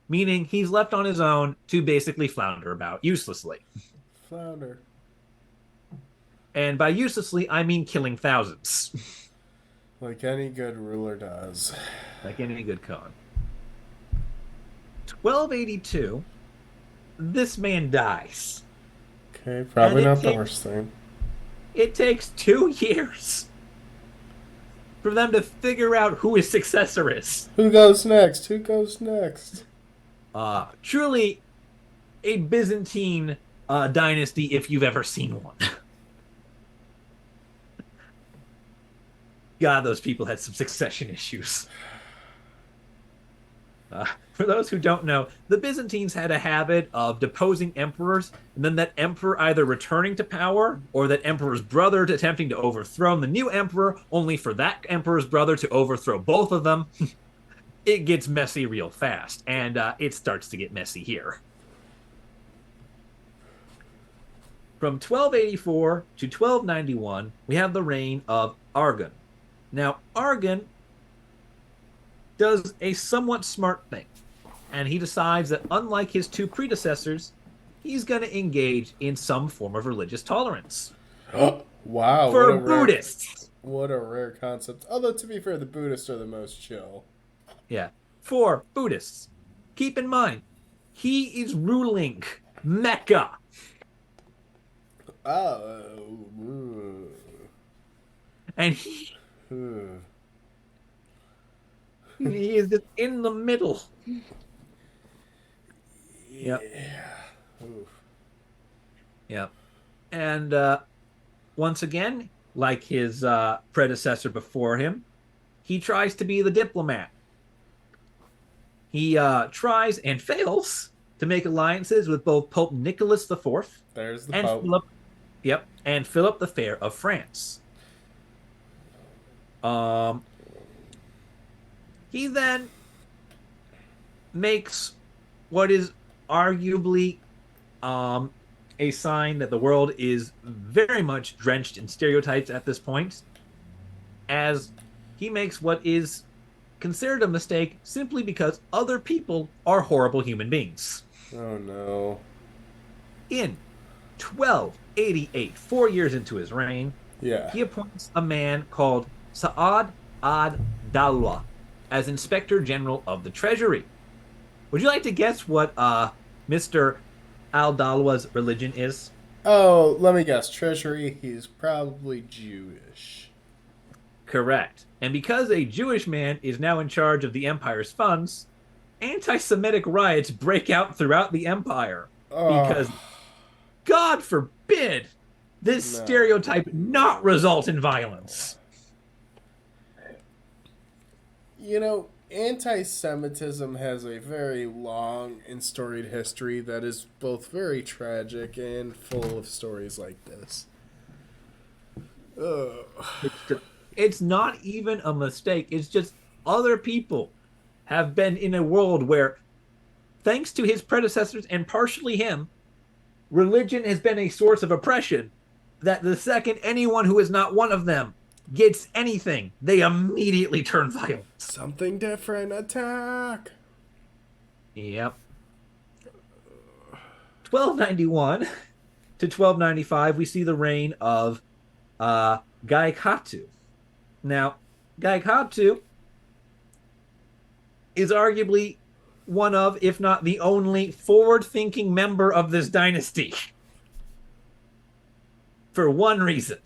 [SPEAKER 2] Meaning he's left on his own to basically flounder about uselessly.
[SPEAKER 1] Flounder.
[SPEAKER 2] And by uselessly, I mean killing thousands.
[SPEAKER 1] Like any good ruler does.
[SPEAKER 2] Like any good Khan. 1282, this man dies.
[SPEAKER 1] Okay, probably
[SPEAKER 2] And
[SPEAKER 1] not the worst thing.
[SPEAKER 2] It takes 2 years for them to figure out who his successor is.
[SPEAKER 1] Who goes next? Who goes next?
[SPEAKER 2] Truly a Byzantine dynasty if you've ever seen one. God, those people had some succession issues. For those who don't know, the Byzantines had a habit of deposing emperors, and then that emperor either returning to power or that emperor's brother attempting to overthrow the new emperor, only for that emperor's brother to overthrow both of them. It gets messy real fast, and it starts to get messy here. From 1284 to 1291, we have the reign of Arghun. Now, Arghun does a somewhat smart thing, and he decides that unlike his two predecessors, he's going to engage in some form of religious tolerance.
[SPEAKER 1] Wow.
[SPEAKER 2] For Buddhists.
[SPEAKER 1] What a rare concept. Although, to be fair, the Buddhists are the most chill.
[SPEAKER 2] Yeah. For Buddhists. Keep in mind, he is ruling Mecca.
[SPEAKER 1] Oh.
[SPEAKER 2] And he is just in the middle. Yep. Yep. And once again, like his predecessor before him, he tries to be the diplomat. He tries and fails to make alliances with both Pope Nicholas IV
[SPEAKER 1] There's the
[SPEAKER 2] and
[SPEAKER 1] Pope.
[SPEAKER 2] Philip. Yep, and Philip the Fair of France. Um, he then makes what is arguably um, a sign that the world is very much drenched in stereotypes at this point, as he makes what is considered a mistake simply because other people are horrible human beings.
[SPEAKER 1] Oh no.
[SPEAKER 2] In 1288, 4 years into his reign,
[SPEAKER 1] Yeah.
[SPEAKER 2] he appoints a man called Sa'ad ad Dalwa as Inspector General of the Treasury. Would you like to guess what Mr. Al Dalwa's religion is?
[SPEAKER 1] Oh, let me guess. Treasury, he's probably Jewish.
[SPEAKER 2] Correct. And because a Jewish man is now in charge of the empire's funds, anti Semitic riots break out throughout the empire
[SPEAKER 1] Oh,
[SPEAKER 2] because, God forbid, this
[SPEAKER 1] no.
[SPEAKER 2] stereotype not result in violence.
[SPEAKER 1] You know, anti Semitism has a very long and storied history that is both very tragic and full of stories like this. Ugh.
[SPEAKER 2] It's, just, it's not even a mistake. It's just other people have been in a world where, thanks to his predecessors and partially him, religion has been a source of oppression. That the second anyone who is not one of them gets anything, they immediately turn violent.
[SPEAKER 1] Something different, attack!
[SPEAKER 2] Yep. 1291 to 1295, we see the reign of Gaikatu. Now, Gaikatu is arguably one of, if not the only, forward thinking member of this dynasty. For one reason.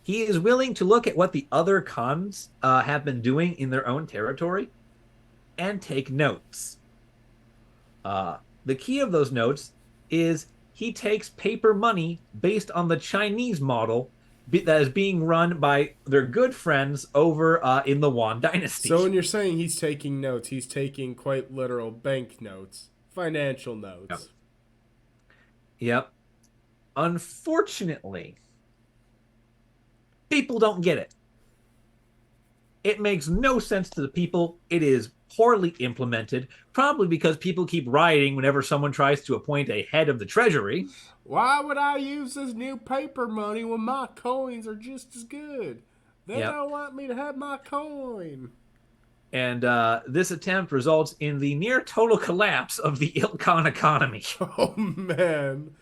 [SPEAKER 2] He is willing to look at what the other Khans have been doing in their own territory and take notes. The key of those notes is he takes paper money based on the Chinese model that is being run by their good friends over in the Yuan dynasty.
[SPEAKER 1] So when you're saying he's taking notes, he's taking quite literal bank notes, financial notes.
[SPEAKER 2] Yep. Unfortunately, people don't get it. It makes no sense to the people. It is poorly implemented, probably because people keep rioting whenever someone tries to appoint a head of the treasury.
[SPEAKER 1] Why would I use this new paper money when my coins are just as good? They
[SPEAKER 2] Yep.
[SPEAKER 1] don't want me to have my coin.
[SPEAKER 2] And this attempt results in the near total collapse of the Ilkhan economy.
[SPEAKER 1] Oh man,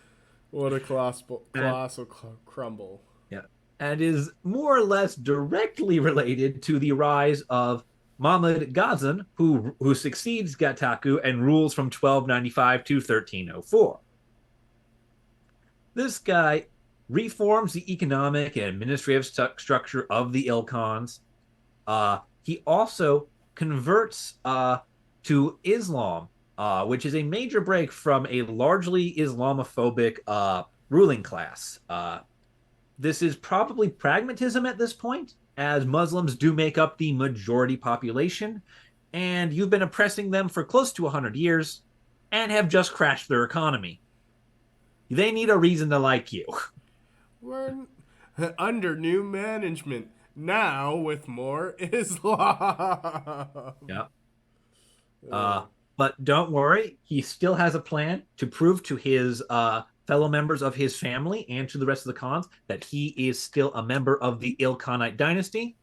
[SPEAKER 1] what a colossal
[SPEAKER 2] And,
[SPEAKER 1] crumble.
[SPEAKER 2] yeah, and is more or less directly related to the rise of Mahmud Ghazan, who succeeds Gataku and rules from 1295 to 1304. This guy reforms the economic and administrative structure of the Ilkhans. He also converts to Islam, which is a major break from a largely Islamophobic ruling class. This is probably pragmatism at this point, as Muslims do make up the majority population, and you've been oppressing them for close to 100 years and have just crashed their economy. They need a reason to like you.
[SPEAKER 1] We're under new management now with more Islam.
[SPEAKER 2] Yeah. But don't worry, he still has a plan to prove to his fellow members of his family and to the rest of the Khans that he is still a member of the Ilkhanite dynasty,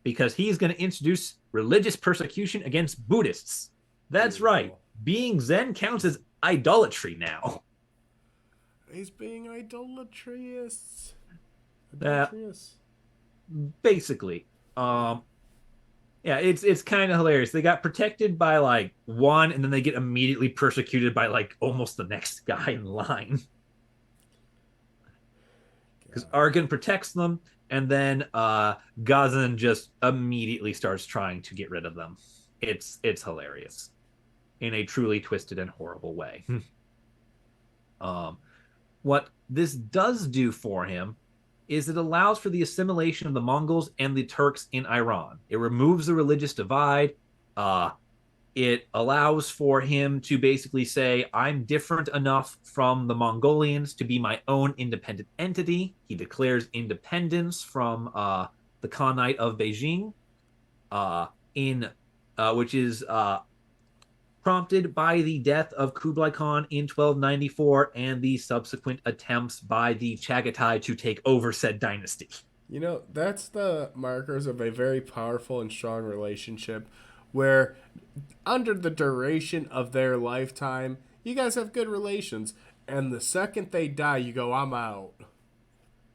[SPEAKER 2] because he's going to introduce religious persecution against Buddhists. That's right. Being Zen counts as idolatry now.
[SPEAKER 1] He's being idolatrous.
[SPEAKER 2] Basically. Yeah, it's kind of hilarious. They got protected by like one, and then they get immediately persecuted by like almost the next guy in line. Because Argon protects them, and then Ghazan just immediately starts trying to get rid of them. It's hilarious in a truly twisted and horrible way. What this does do for him is it allows for the assimilation of the Mongols and the Turks in Iran. It removes the religious divide, Uh, it allows for him to basically say, I'm different enough from the Mongolians to be my own independent entity. He declares independence from the Khanate of Beijing, uh, in which is prompted by the death of Kublai Khan in 1294 and the subsequent attempts by the Chagatai to take over said dynasty.
[SPEAKER 1] You know, that's the markers of a very powerful and strong relationship where, under the duration of their lifetime, you guys have good relations. And the second they die, you go, I'm out.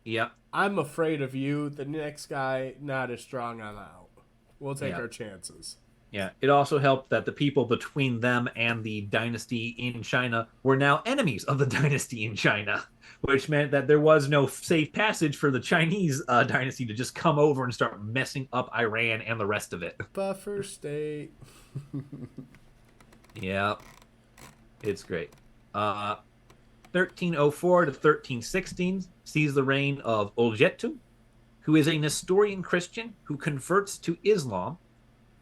[SPEAKER 2] Yep.
[SPEAKER 1] I'm afraid of you. The next guy, not as strong, I'm out. We'll take
[SPEAKER 2] Yeah.
[SPEAKER 1] our chances.
[SPEAKER 2] Yeah. It also helped that the people between them and the dynasty in China were now enemies of the dynasty in China, which meant that there was no safe passage for the Chinese dynasty to just come over and start messing up Iran and the rest of it.
[SPEAKER 1] Buffer state.
[SPEAKER 2] Yeah. It's great. 1304 to 1316 sees the reign of Oljetu, who is a Nestorian Christian who converts to Islam.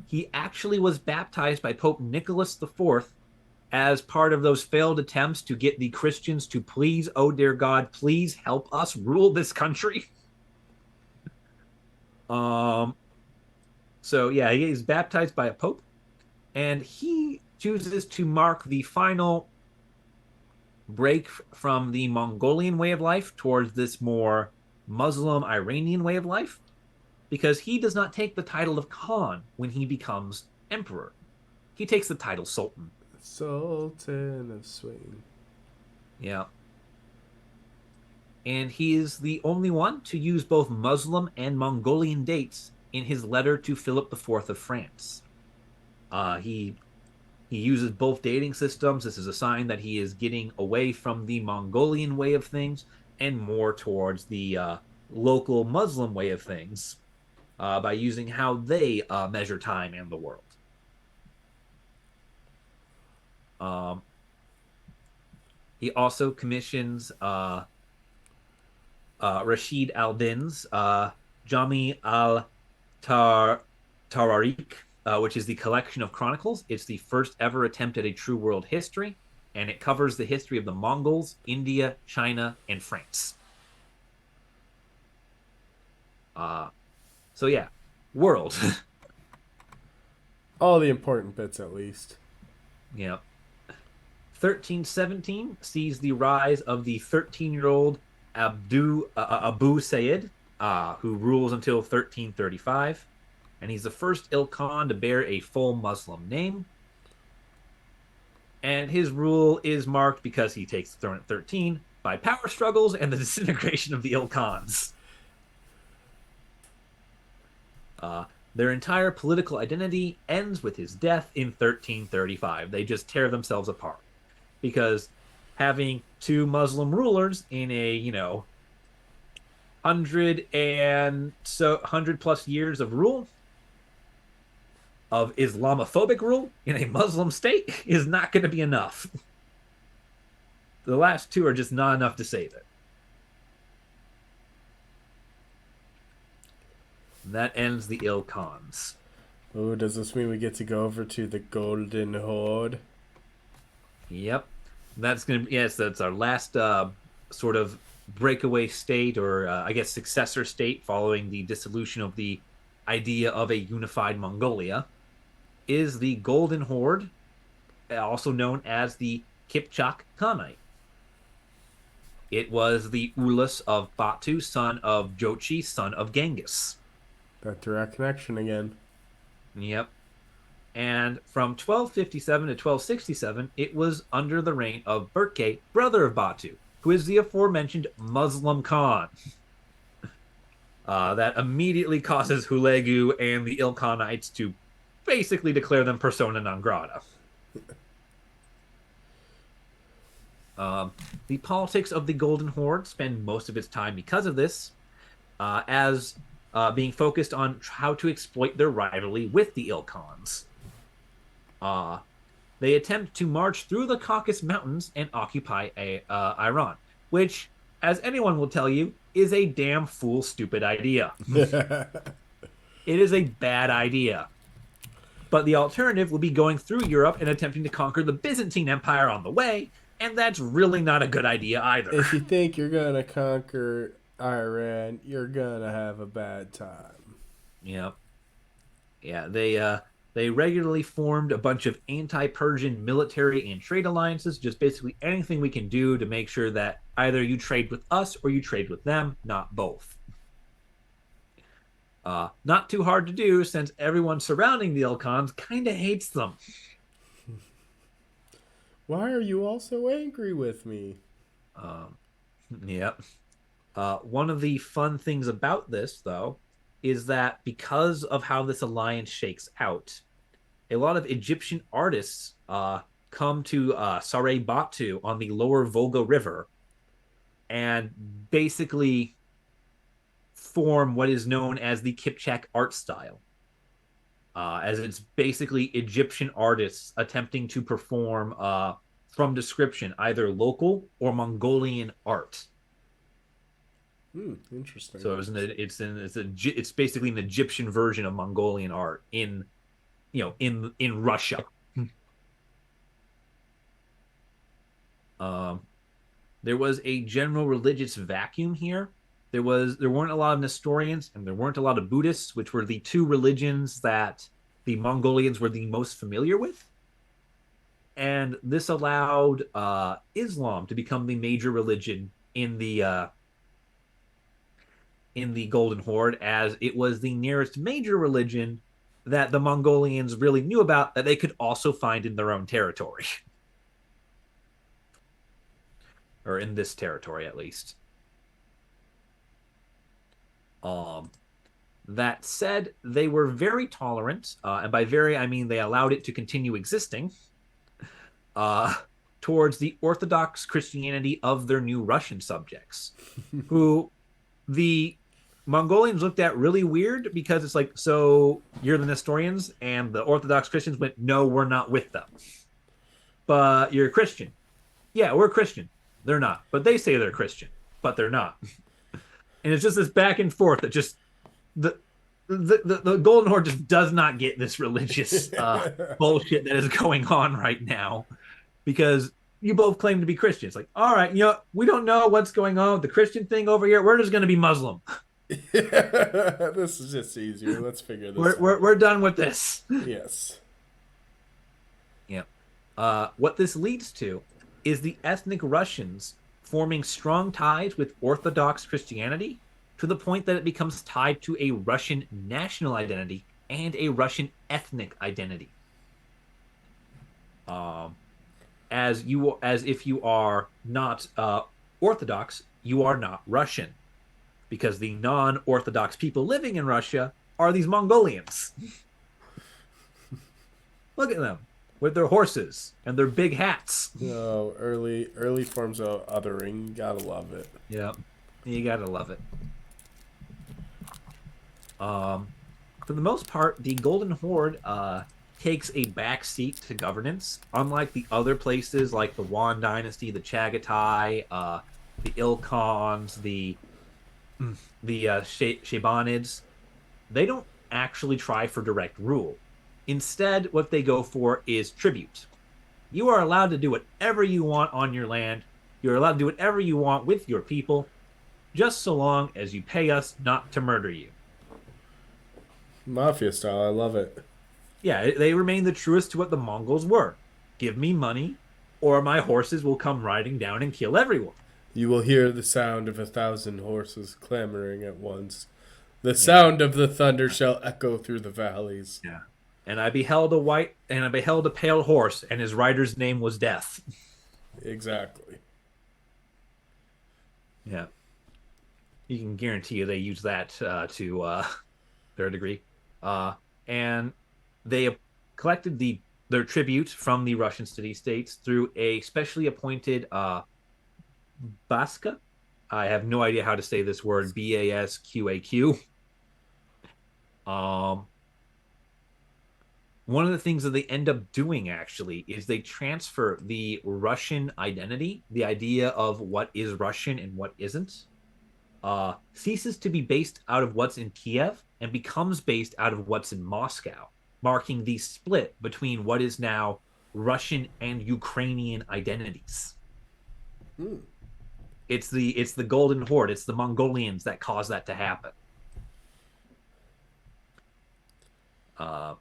[SPEAKER 2] He actually was baptized by Pope Nicholas IV as part of those failed attempts to get the Christians to please, oh dear God, please help us rule this country. So yeah, he is baptized by a pope, and he chooses to mark the final break from the Mongolian way of life towards this more Muslim Iranian way of life, because he does not take the title of Khan when he becomes emperor. He takes the title Sultan.
[SPEAKER 1] Sultan of Swing.
[SPEAKER 2] Yeah. And he is the only one to use both Muslim and Mongolian dates in his letter to Philip IV of France. He uses both dating systems. This is a sign that he is getting away from the Mongolian way of things and more towards the local Muslim way of things by using how they measure time and the world. He also commissions Rashid al-Din's Jami al-Tararik, which is the collection of chronicles. It's the first ever attempt at a true world history, and it covers the history of the Mongols, India, China, and France. So yeah, world.
[SPEAKER 1] All the important bits, at least.
[SPEAKER 2] Yeah. 1317 sees the rise of the 13-year-old Abu Sayyid, who rules until 1335, and he's the first Ilkhan to bear a full Muslim name. And his rule is marked, because he takes the throne at 13, by power struggles and the disintegration of the Ilkhans. Their entire political identity ends with his death in 1335. They just tear themselves apart, because having two Muslim rulers in a 100 plus years of rule, of Islamophobic rule in a Muslim state, is not going to be enough. The last two are just not enough to save it. And that ends the Ilkhans.
[SPEAKER 1] Oh, does this mean we get to go over to the Golden Horde?
[SPEAKER 2] Yep. That's going to be, yes, that's our last sort of breakaway state, or I guess successor state following the dissolution of the idea of a unified Mongolia, is the Golden Horde, also known as the Kipchak Khanate. It was the Ulus of Batu, son of Jochi, son of Genghis.
[SPEAKER 1] That direct connection again.
[SPEAKER 2] Yep. And from 1257 to 1267, it was under the reign of Berke, brother of Batu, who is the aforementioned Muslim Khan. That immediately causes Hulegu and the Ilkhanites to basically declare them persona non grata. The politics of the Golden Horde spend most of its time, because of this, as being focused on how to exploit their rivalry with the Ilkhans. They attempt to march through the Caucasus Mountains and occupy Iran, which, as anyone will tell you, is a damn fool stupid idea. It is a bad idea. But the alternative would be going through Europe and attempting to conquer the Byzantine Empire on the way, and that's really not a good idea either.
[SPEAKER 1] If you think you're gonna conquer Iran, you're gonna have a bad time.
[SPEAKER 2] Yeah, yeah. They regularly formed a bunch of anti-Persian military and trade alliances, just basically anything we can do to make sure that either you trade with us or you trade with them, not both. Not too hard to do since everyone surrounding the Ilkhans kind of hates them.
[SPEAKER 1] Why are you all so angry with me?
[SPEAKER 2] Um, yep. One of the fun things about this, though, is that because of how this alliance shakes out, a lot of Egyptian artists come to Saray Batu on the lower Volga River and basically form what is known as the Kipchak art style. As it's basically Egyptian artists attempting to perform from description either local or Mongolian art.
[SPEAKER 1] Interesting.
[SPEAKER 2] So it's basically an Egyptian version of Mongolian art in Russia. There was a general religious vacuum here. There weren't a lot of Nestorians and there weren't a lot of Buddhists, which were the two religions that the Mongolians were the most familiar with. And this allowed Islam to become the major religion in the Golden Horde, as it was the nearest major religion that the Mongolians really knew about that they could also find in their own territory. Or in this territory, at least. That said, they were very tolerant, and by very, I mean they allowed it to continue existing, towards the Orthodox Christianity of their new Russian subjects, who the Mongolians looked at really weird because it's like, so you're the Nestorians, and the Orthodox Christians went, no, we're not with them. But you're a Christian. Yeah, we're Christian. They're not. But they say they're Christian, but they're not. And it's just this back and forth that just the Golden Horde just does not get this religious bullshit that is going on right now, because you both claim to be Christians. Like, all right, we don't know what's going on with the Christian thing over here. We're just going to be Muslim.
[SPEAKER 1] This is just easier. Let's figure this out.
[SPEAKER 2] We're done with this.
[SPEAKER 1] Yes.
[SPEAKER 2] Yeah. What this leads to is the ethnic Russians forming strong ties with Orthodox Christianity to the point that it becomes tied to a Russian national identity and a Russian ethnic identity. As if you are not Orthodox, you are not Russian, because the non-Orthodox people living in Russia are these Mongolians. Look at them with their horses and their big hats.
[SPEAKER 1] No, early forms of othering. You gotta love it.
[SPEAKER 2] Yeah, you gotta love it. For the most part, the Golden Horde takes a backseat to governance, unlike the other places like the Yuan Dynasty, the Chagatai, the Ilkhans, the Shaybanids. They don't actually try for direct rule. Instead, what they go for is tribute. You are allowed to do whatever you want on your land. You're allowed to do whatever you want with your people, just so long as you pay us not to murder you.
[SPEAKER 1] Mafia style, I love it.
[SPEAKER 2] Yeah, they remain the truest to what the Mongols were. Give me money, or my horses will come riding down and kill everyone.
[SPEAKER 1] You will hear the sound of 1,000 horses clamoring at once. The sound of the thunder shall echo through the valleys.
[SPEAKER 2] Yeah. And I beheld a pale horse, and his rider's name was Death.
[SPEAKER 1] Exactly.
[SPEAKER 2] Yeah. You can guarantee you they use that to their degree. And they collected their tribute from the Russian city-states through a specially appointed Baska. I have no idea how to say this word. Basqaq. One of the things that they end up doing, actually, is they transfer the Russian identity, the idea of what is Russian and what isn't, ceases to be based out of what's in Kiev and becomes based out of what's in Moscow. marking the split between what is now Russian and Ukrainian identities.
[SPEAKER 1] Hmm.
[SPEAKER 2] It's the Golden Horde. It's the Mongolians that caused that to happen. Uh,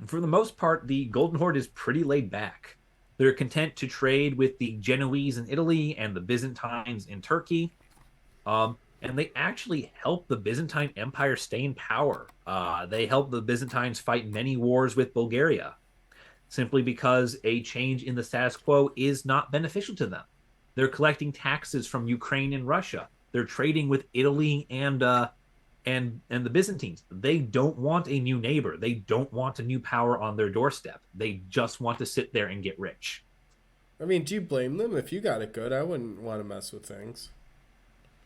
[SPEAKER 2] for the most part, the Golden Horde is pretty laid back. They're content to trade with the Genoese in Italy and the Byzantines in Turkey. And they actually help the Byzantine Empire stay in power. They help the Byzantines fight many wars with Bulgaria simply because a change in the status quo is not beneficial to them. They're collecting taxes from Ukraine and Russia. They're trading with Italy and the Byzantines. They don't want a new neighbor. They don't want a new power on their doorstep. They just want to sit there and get rich.
[SPEAKER 1] I mean, do you blame them? If you got it good, I wouldn't want to mess with things.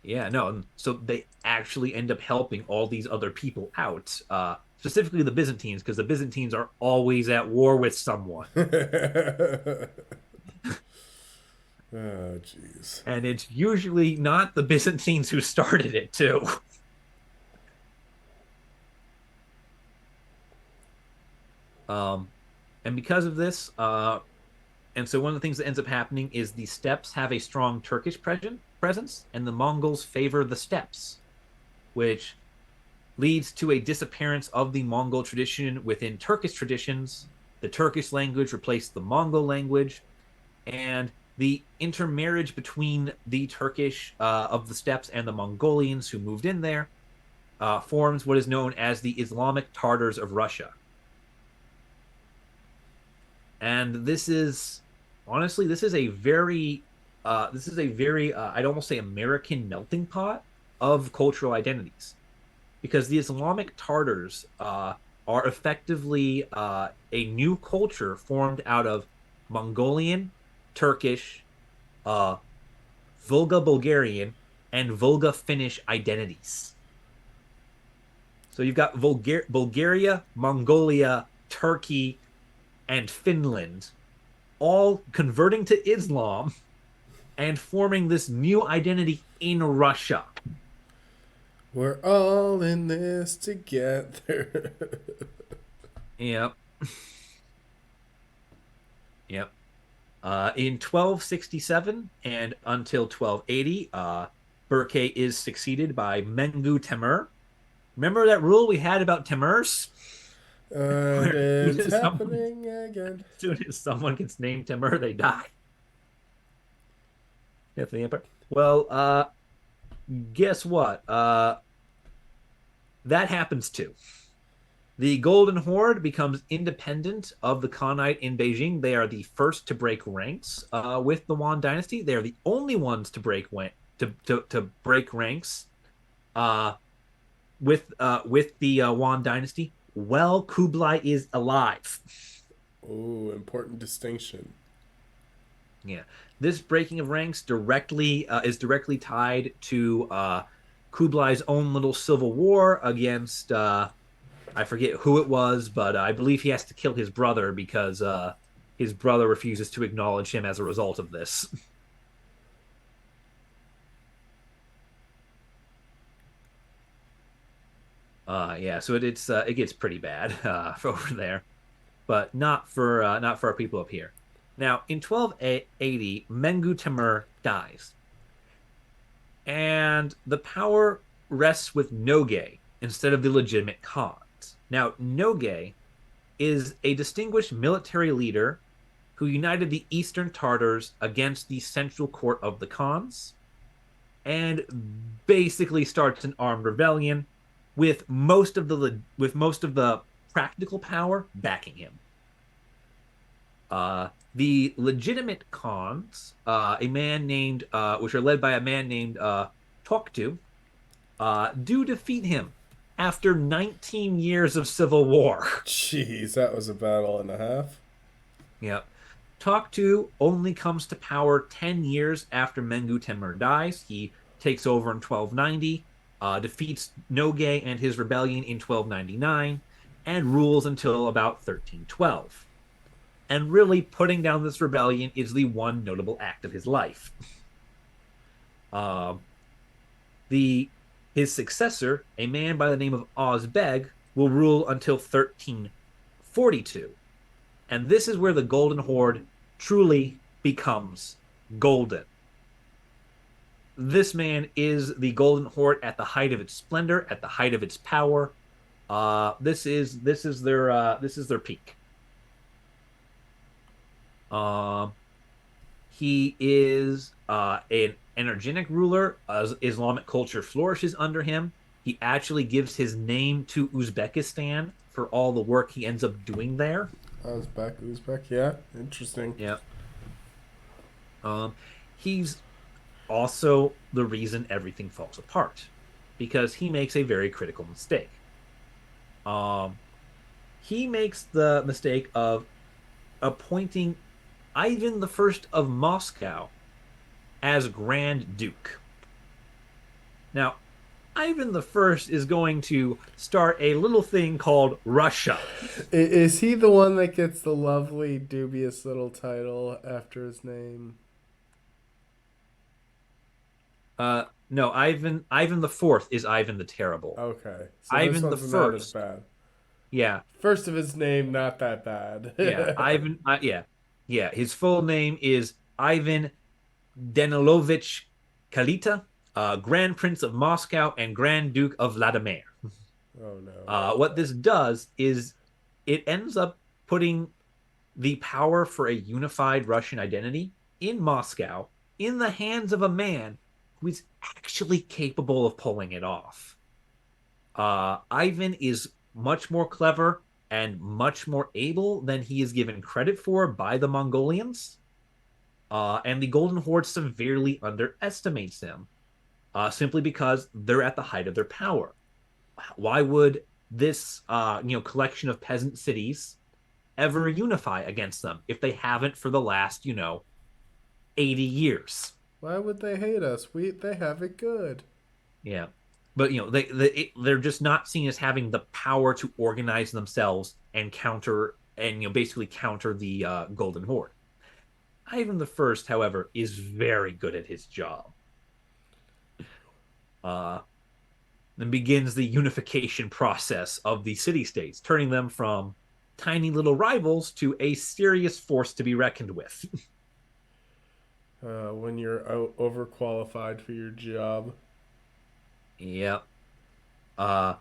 [SPEAKER 2] Yeah, no. So they actually end up helping all these other people out, specifically the Byzantines, because the Byzantines are always at war with someone.
[SPEAKER 1] Oh, jeez.
[SPEAKER 2] And it's usually not the Byzantines who started it, too. Um, and because of this, and so one of the things that ends up happening is the steppes have a strong Turkish presence, and the Mongols favor the steppes, which leads to a disappearance of the Mongol tradition within Turkish traditions. The Turkish language replaced the Mongol language, and the intermarriage between the Turkish of the steppes and the Mongolians who moved in there forms what is known as the Islamic Tartars of Russia. And this is honestly, this is a very I'd almost say American melting pot of cultural identities, because the Islamic Tartars are effectively a new culture formed out of Mongolian, Turkish, uh, Volga Bulgarian, and Volga Finnish identities. So you've got Bulgaria, Mongolia, Turkey, and Finland all converting to Islam and forming this new identity in Russia.
[SPEAKER 1] We're all in this together.
[SPEAKER 2] Yep. Yep. In 1267 and until 1280, Berke is succeeded by Mengu Temur. Remember that rule we had about Temurs?
[SPEAKER 1] And
[SPEAKER 2] Where
[SPEAKER 1] it's happening again.
[SPEAKER 2] as soon as someone gets named Temur, they die. That's the emperor. Well, guess what? That happens too. The Golden Horde becomes independent of the Khanate in Beijing. They are the first to break ranks with the Yuan dynasty. They are the only ones to break ranks with the Yuan dynasty. Well, Kublai is alive.
[SPEAKER 1] Ooh, important distinction.
[SPEAKER 2] Yeah, this breaking of ranks directly is directly tied to Kublai's own little civil war against I forget who it was, but I believe he has to kill his brother because his brother refuses to acknowledge him as a result of this. Yeah, so it gets pretty bad over there, but not for our people up here. Now, in 1280, Mengu Temur dies, and the power rests with Nogai instead of the legitimate Khans. Now, Nogai is a distinguished military leader who united the Eastern Tartars against the central court of the Khans and basically starts an armed rebellion with most of the practical power backing him. The legitimate Khans, a man named, which are led by a man named Toktu, do defeat him after 19 years of civil war.
[SPEAKER 1] Jeez, that was a battle and a half.
[SPEAKER 2] Yeah. Toktu only comes to power 10 years after Mengu Temur dies. He takes over in 1290, defeats Nogai and his rebellion in 1299, and rules until about 1312. And really putting down this rebellion is the one notable act of his life. Uh, his successor, a man by the name of Ozbeg, will rule until 1342. And this is where the Golden Horde truly becomes golden. This man is the Golden Horde at the height of its splendor, at the height of its power. This is their peak. Um, he is an energetic ruler. As Islamic culture flourishes under him. He actually gives his name to Uzbekistan for all the work he ends up doing there.
[SPEAKER 1] Uzbek, yeah, interesting.
[SPEAKER 2] Yeah. He's also the reason everything falls apart because he makes a very critical mistake. Um, he makes the mistake of appointing Ivan the First of Moscow as Grand Duke. Now, Ivan the First is going to start a little thing called Russia.
[SPEAKER 1] Is he the one that gets the lovely, dubious little title after his name?
[SPEAKER 2] No, Ivan the Fourth is Ivan the Terrible.
[SPEAKER 1] Okay, so this
[SPEAKER 2] Ivan the
[SPEAKER 1] one's not as
[SPEAKER 2] First,
[SPEAKER 1] bad.
[SPEAKER 2] yeah,
[SPEAKER 1] First of his name, not that bad.
[SPEAKER 2] yeah, yeah. His full name is Ivan Danilovich Kalita, Grand Prince of Moscow and Grand Duke of Vladimir.
[SPEAKER 1] Oh no.
[SPEAKER 2] What this does is it ends up putting the power for a unified Russian identity in Moscow in the hands of a man who is actually capable of pulling it off. Ivan is much more clever and much more able than he is given credit for by the Mongolians. And the Golden Horde severely underestimates him simply because they're at the height of their power. Why would this collection of peasant cities ever unify against them if they haven't for the last 80 years?
[SPEAKER 1] Why would they hate us? They have it good.
[SPEAKER 2] Yeah, but they're just not seen as having the power to organize themselves and counter and basically counter the Golden Horde. Ivan the First, however, is very good at his job. Then begins the unification process of the city-states, turning them from tiny little rivals to a serious force to be reckoned with.
[SPEAKER 1] When you're overqualified for your job.
[SPEAKER 2] Yeah. Uh,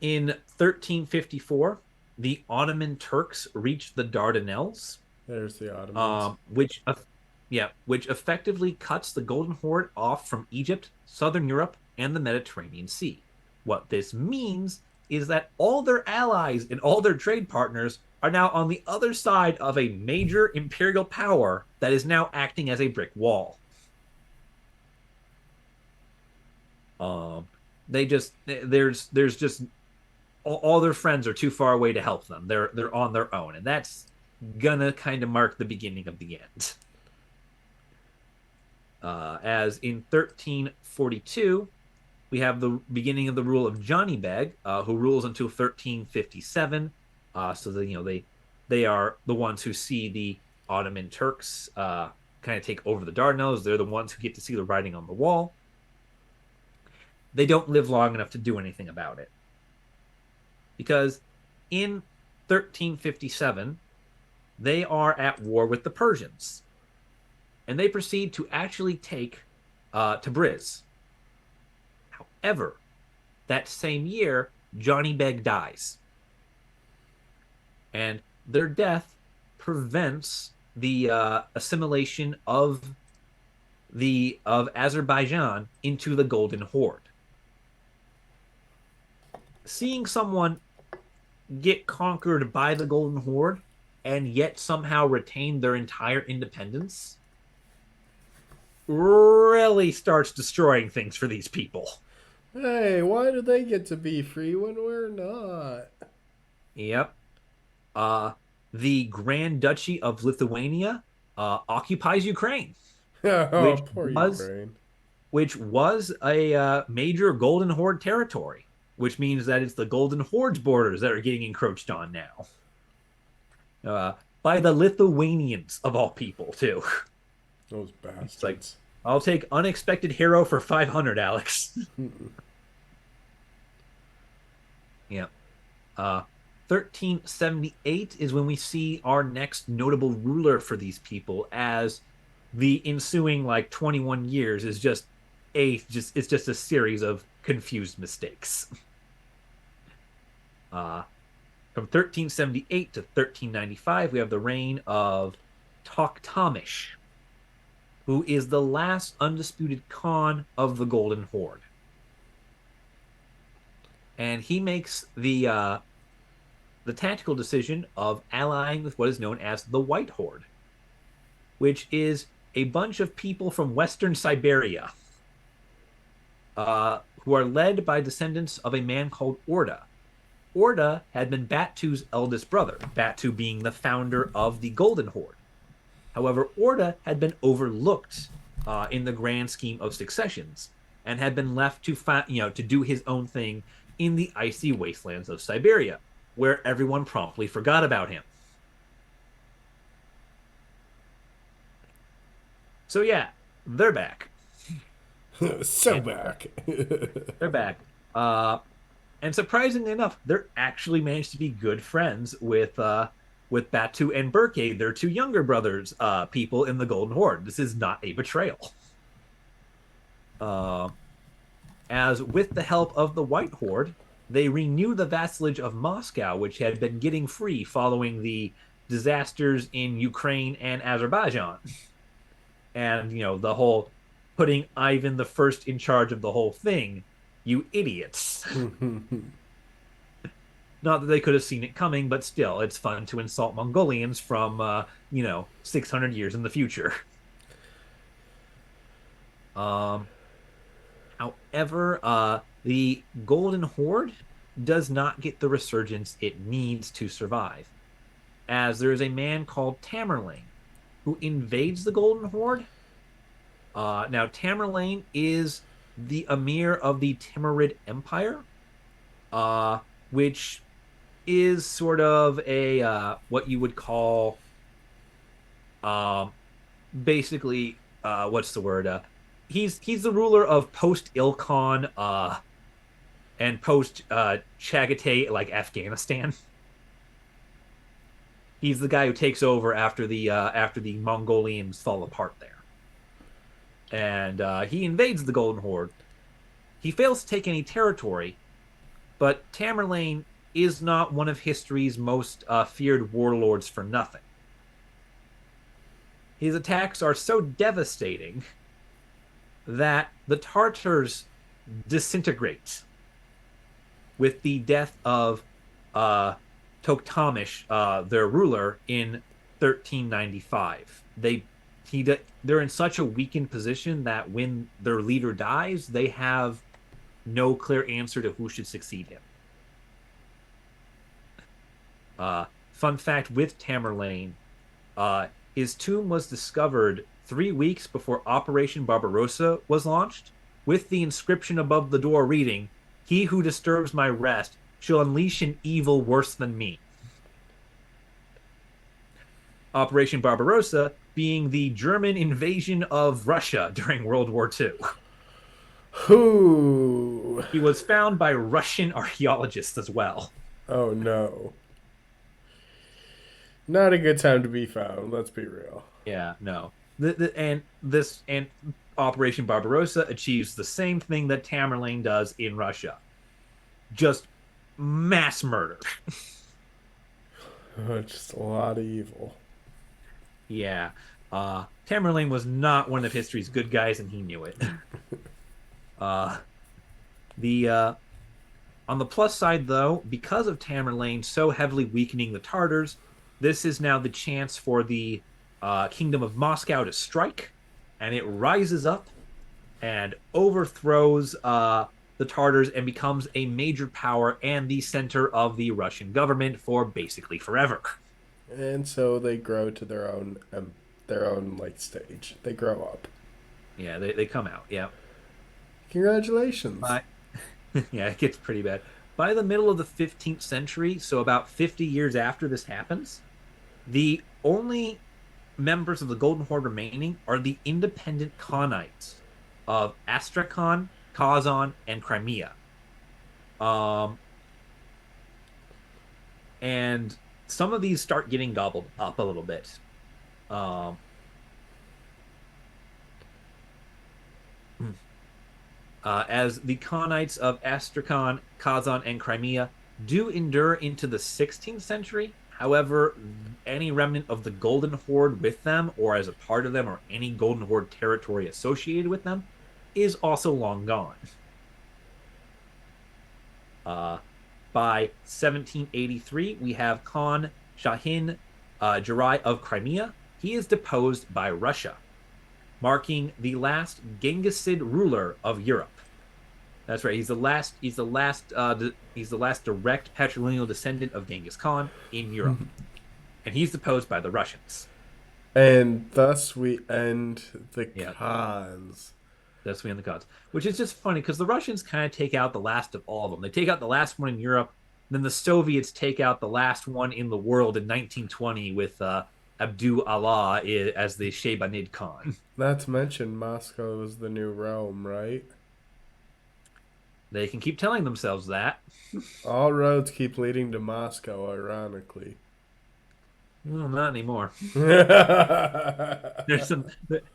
[SPEAKER 2] in 1354, the Ottoman Turks reached the Dardanelles,
[SPEAKER 1] There's the Ottomans.
[SPEAKER 2] which effectively cuts the Golden Horde off from Egypt, Southern Europe, and the Mediterranean Sea. What this means is that all their allies and all their trade partners are now on the other side of a major imperial power that is now acting as a brick wall. They just there's just all their friends are too far away to help them. They're on their own, and that's gonna kind of mark the beginning of the end. As in 1342, we have the beginning of the rule of Johnny Beg, who rules until 1357. So that they are the ones who see the Ottoman Turks kind of take over the Dardanelles. They're the ones who get to see the writing on the wall. They don't live long enough to do anything about it, because in 1357 they are at war with the Persians, and they proceed to actually take Tabriz. However, that same year, Johnny Beg dies. And their death prevents the assimilation of Azerbaijan into the Golden Horde. Seeing someone get conquered by the Golden Horde and yet somehow retain their entire independence really starts destroying things for these people.
[SPEAKER 1] Hey, why do they get to be free when we're not?
[SPEAKER 2] Yep. The Grand Duchy of Lithuania occupies Ukraine, which
[SPEAKER 1] Oh, poor
[SPEAKER 2] was
[SPEAKER 1] Ukraine.
[SPEAKER 2] a major Golden Horde territory, which means that it's the Golden Horde's borders that are getting encroached on now. By the Lithuanians, of all people, too.
[SPEAKER 1] Those
[SPEAKER 2] It's like,
[SPEAKER 1] bastards.
[SPEAKER 2] I'll take unexpected hero for 500, Alex. Yeah. Uh, 1378 is when we see our next notable ruler for these people, as the ensuing like 21 years is just a series of confused mistakes. Uh, from 1378 to 1395, we have the reign of Toktamish, who is the last undisputed Khan of the Golden Horde. And he makes the tactical decision of allying with what is known as the White Horde, which is a bunch of people from Western Siberia who are led by descendants of a man called Orda. Orda had been Batu's eldest brother, Batu being the founder of the Golden Horde. However, Orda had been overlooked in the grand scheme of successions and had been left to do his own thing in the icy wastelands of Siberia, where everyone promptly forgot about him. So yeah, they're back.
[SPEAKER 1] So
[SPEAKER 2] And
[SPEAKER 1] back.
[SPEAKER 2] they're back. And surprisingly enough, they're actually managed to be good friends with Batu and Berke, their two younger brothers, people in the Golden Horde. This is not a betrayal. Uh, as with the help of the White Horde, they renew the vassalage of Moscow, which had been getting free following the disasters in Ukraine and Azerbaijan. And, the whole putting Ivan the First in charge of the whole thing, you idiots. Not that they could have seen it coming, but still, it's fun to insult Mongolians from, 600 years in the future. Um, However, the Golden Horde does not get the resurgence it needs to survive, as there is a man called Tamerlane who invades the Golden Horde. Now, Tamerlane is the emir of the Timurid Empire, which is sort of a what you would call um, basically what's the word? He's the ruler of post Ilkhan and post Chagatai, like Afghanistan. He's the guy who takes over after the Mongolians fall apart there, and he invades the Golden Horde. He fails to take any territory, but Tamerlane is not one of history's most feared warlords for nothing. His attacks are so devastating that the Tartars disintegrate with the death of Toktamish, their ruler, in 1395. They're in such a weakened position that when their leader dies, they have no clear answer to who should succeed him. Fun fact with Tamerlane, his tomb was discovered 3 weeks before Operation Barbarossa was launched, with the inscription above the door reading, "He who disturbs my rest shall unleash an evil worse than me." Operation Barbarossa being the German invasion of Russia during World War II.
[SPEAKER 1] Who?
[SPEAKER 2] He was found by Russian archaeologists as well.
[SPEAKER 1] Oh no. Not a good time to be found, let's be real.
[SPEAKER 2] Yeah, no. And Operation Barbarossa achieves the same thing that Tamerlane does in Russia. Just mass murder.
[SPEAKER 1] Just a lot of evil.
[SPEAKER 2] Yeah. Tamerlane was not one of history's good guys, and he knew it. The On the plus side, though, because of Tamerlane so heavily weakening the Tartars, this is now the chance for the Kingdom of Moscow to strike, and it rises up and overthrows the Tartars and becomes a major power and the center of the Russian government for basically forever.
[SPEAKER 1] And so they grow to their own like stage. They grow up.
[SPEAKER 2] Yeah, they come out. Yeah.
[SPEAKER 1] Congratulations.
[SPEAKER 2] Uh, yeah, it gets pretty bad. By the middle of the 15th century, so about 50 years after this happens, the only members of the Golden Horde remaining are the independent Khanites of Astrakhan, Kazan, and Crimea. Um, and some of these start getting gobbled up a little bit. Um, as the Khanites of Astrakhan, Kazan, and Crimea do endure into the 16th century. However, any remnant of the Golden Horde with them, or as a part of them, or any Golden Horde territory associated with them, is also long gone. Uh, by 1783, we have Khan Shahin Jirai of Crimea. He is deposed by Russia, marking the last Genghisid ruler of Europe. That's right. He's the last. He's the last direct patrilineal descendant of Genghis Khan in Europe, and he's deposed by the Russians.
[SPEAKER 1] And thus we end the
[SPEAKER 2] Yeah,
[SPEAKER 1] cons.
[SPEAKER 2] that's me on the gods. Which is just funny because the Russians kind of take out the last of all of them. They take out the last one in Europe, then the Soviets take out the last one in the world in 1920 with Abdul Allah as the Shaybanid Khan.
[SPEAKER 1] Not to mention Moscow is the new Rome, right?
[SPEAKER 2] They can keep telling themselves that.
[SPEAKER 1] All roads keep leading to Moscow, ironically.
[SPEAKER 2] Well, not anymore. There's some.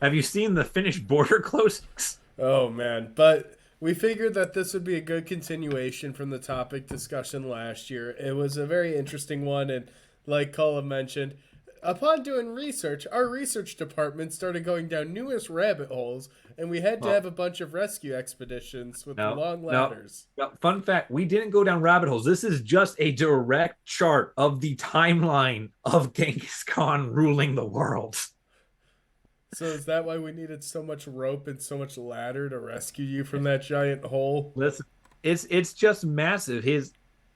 [SPEAKER 2] Have you seen the Finnish border closings?
[SPEAKER 1] Oh man, but we figured that this would be a good continuation from the topic discussion last year. It was a very interesting one, and like Colum mentioned, upon doing research, our research department started going down numerous rabbit holes, and we had to
[SPEAKER 2] Well,
[SPEAKER 1] have a bunch of rescue expeditions with
[SPEAKER 2] no,
[SPEAKER 1] long
[SPEAKER 2] no,
[SPEAKER 1] ladders.
[SPEAKER 2] no. Fun fact: we didn't go down rabbit holes. This is just a direct chart of the timeline of Genghis Khan ruling the world.
[SPEAKER 1] So is that why we needed so much rope and so much ladder to rescue you from that giant hole?
[SPEAKER 2] Listen, it's just massive.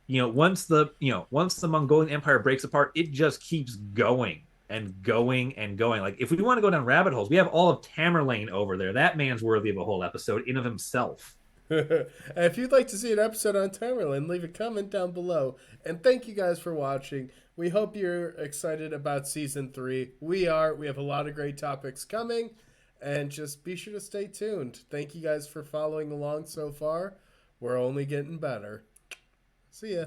[SPEAKER 2] Once the Mongolian Empire breaks apart, it just keeps going and going and going. Like if we want to go down rabbit holes, we have all of Tamerlane over there. That man's worthy of a whole episode in of himself.
[SPEAKER 1] If you'd like to see an episode on Tamerlane, leave a comment down below. And thank you guys for watching. We hope you're excited about season 3. We are. We have a lot of great topics coming. And just be sure to stay tuned. Thank you guys for following along so far. We're only getting better. See ya.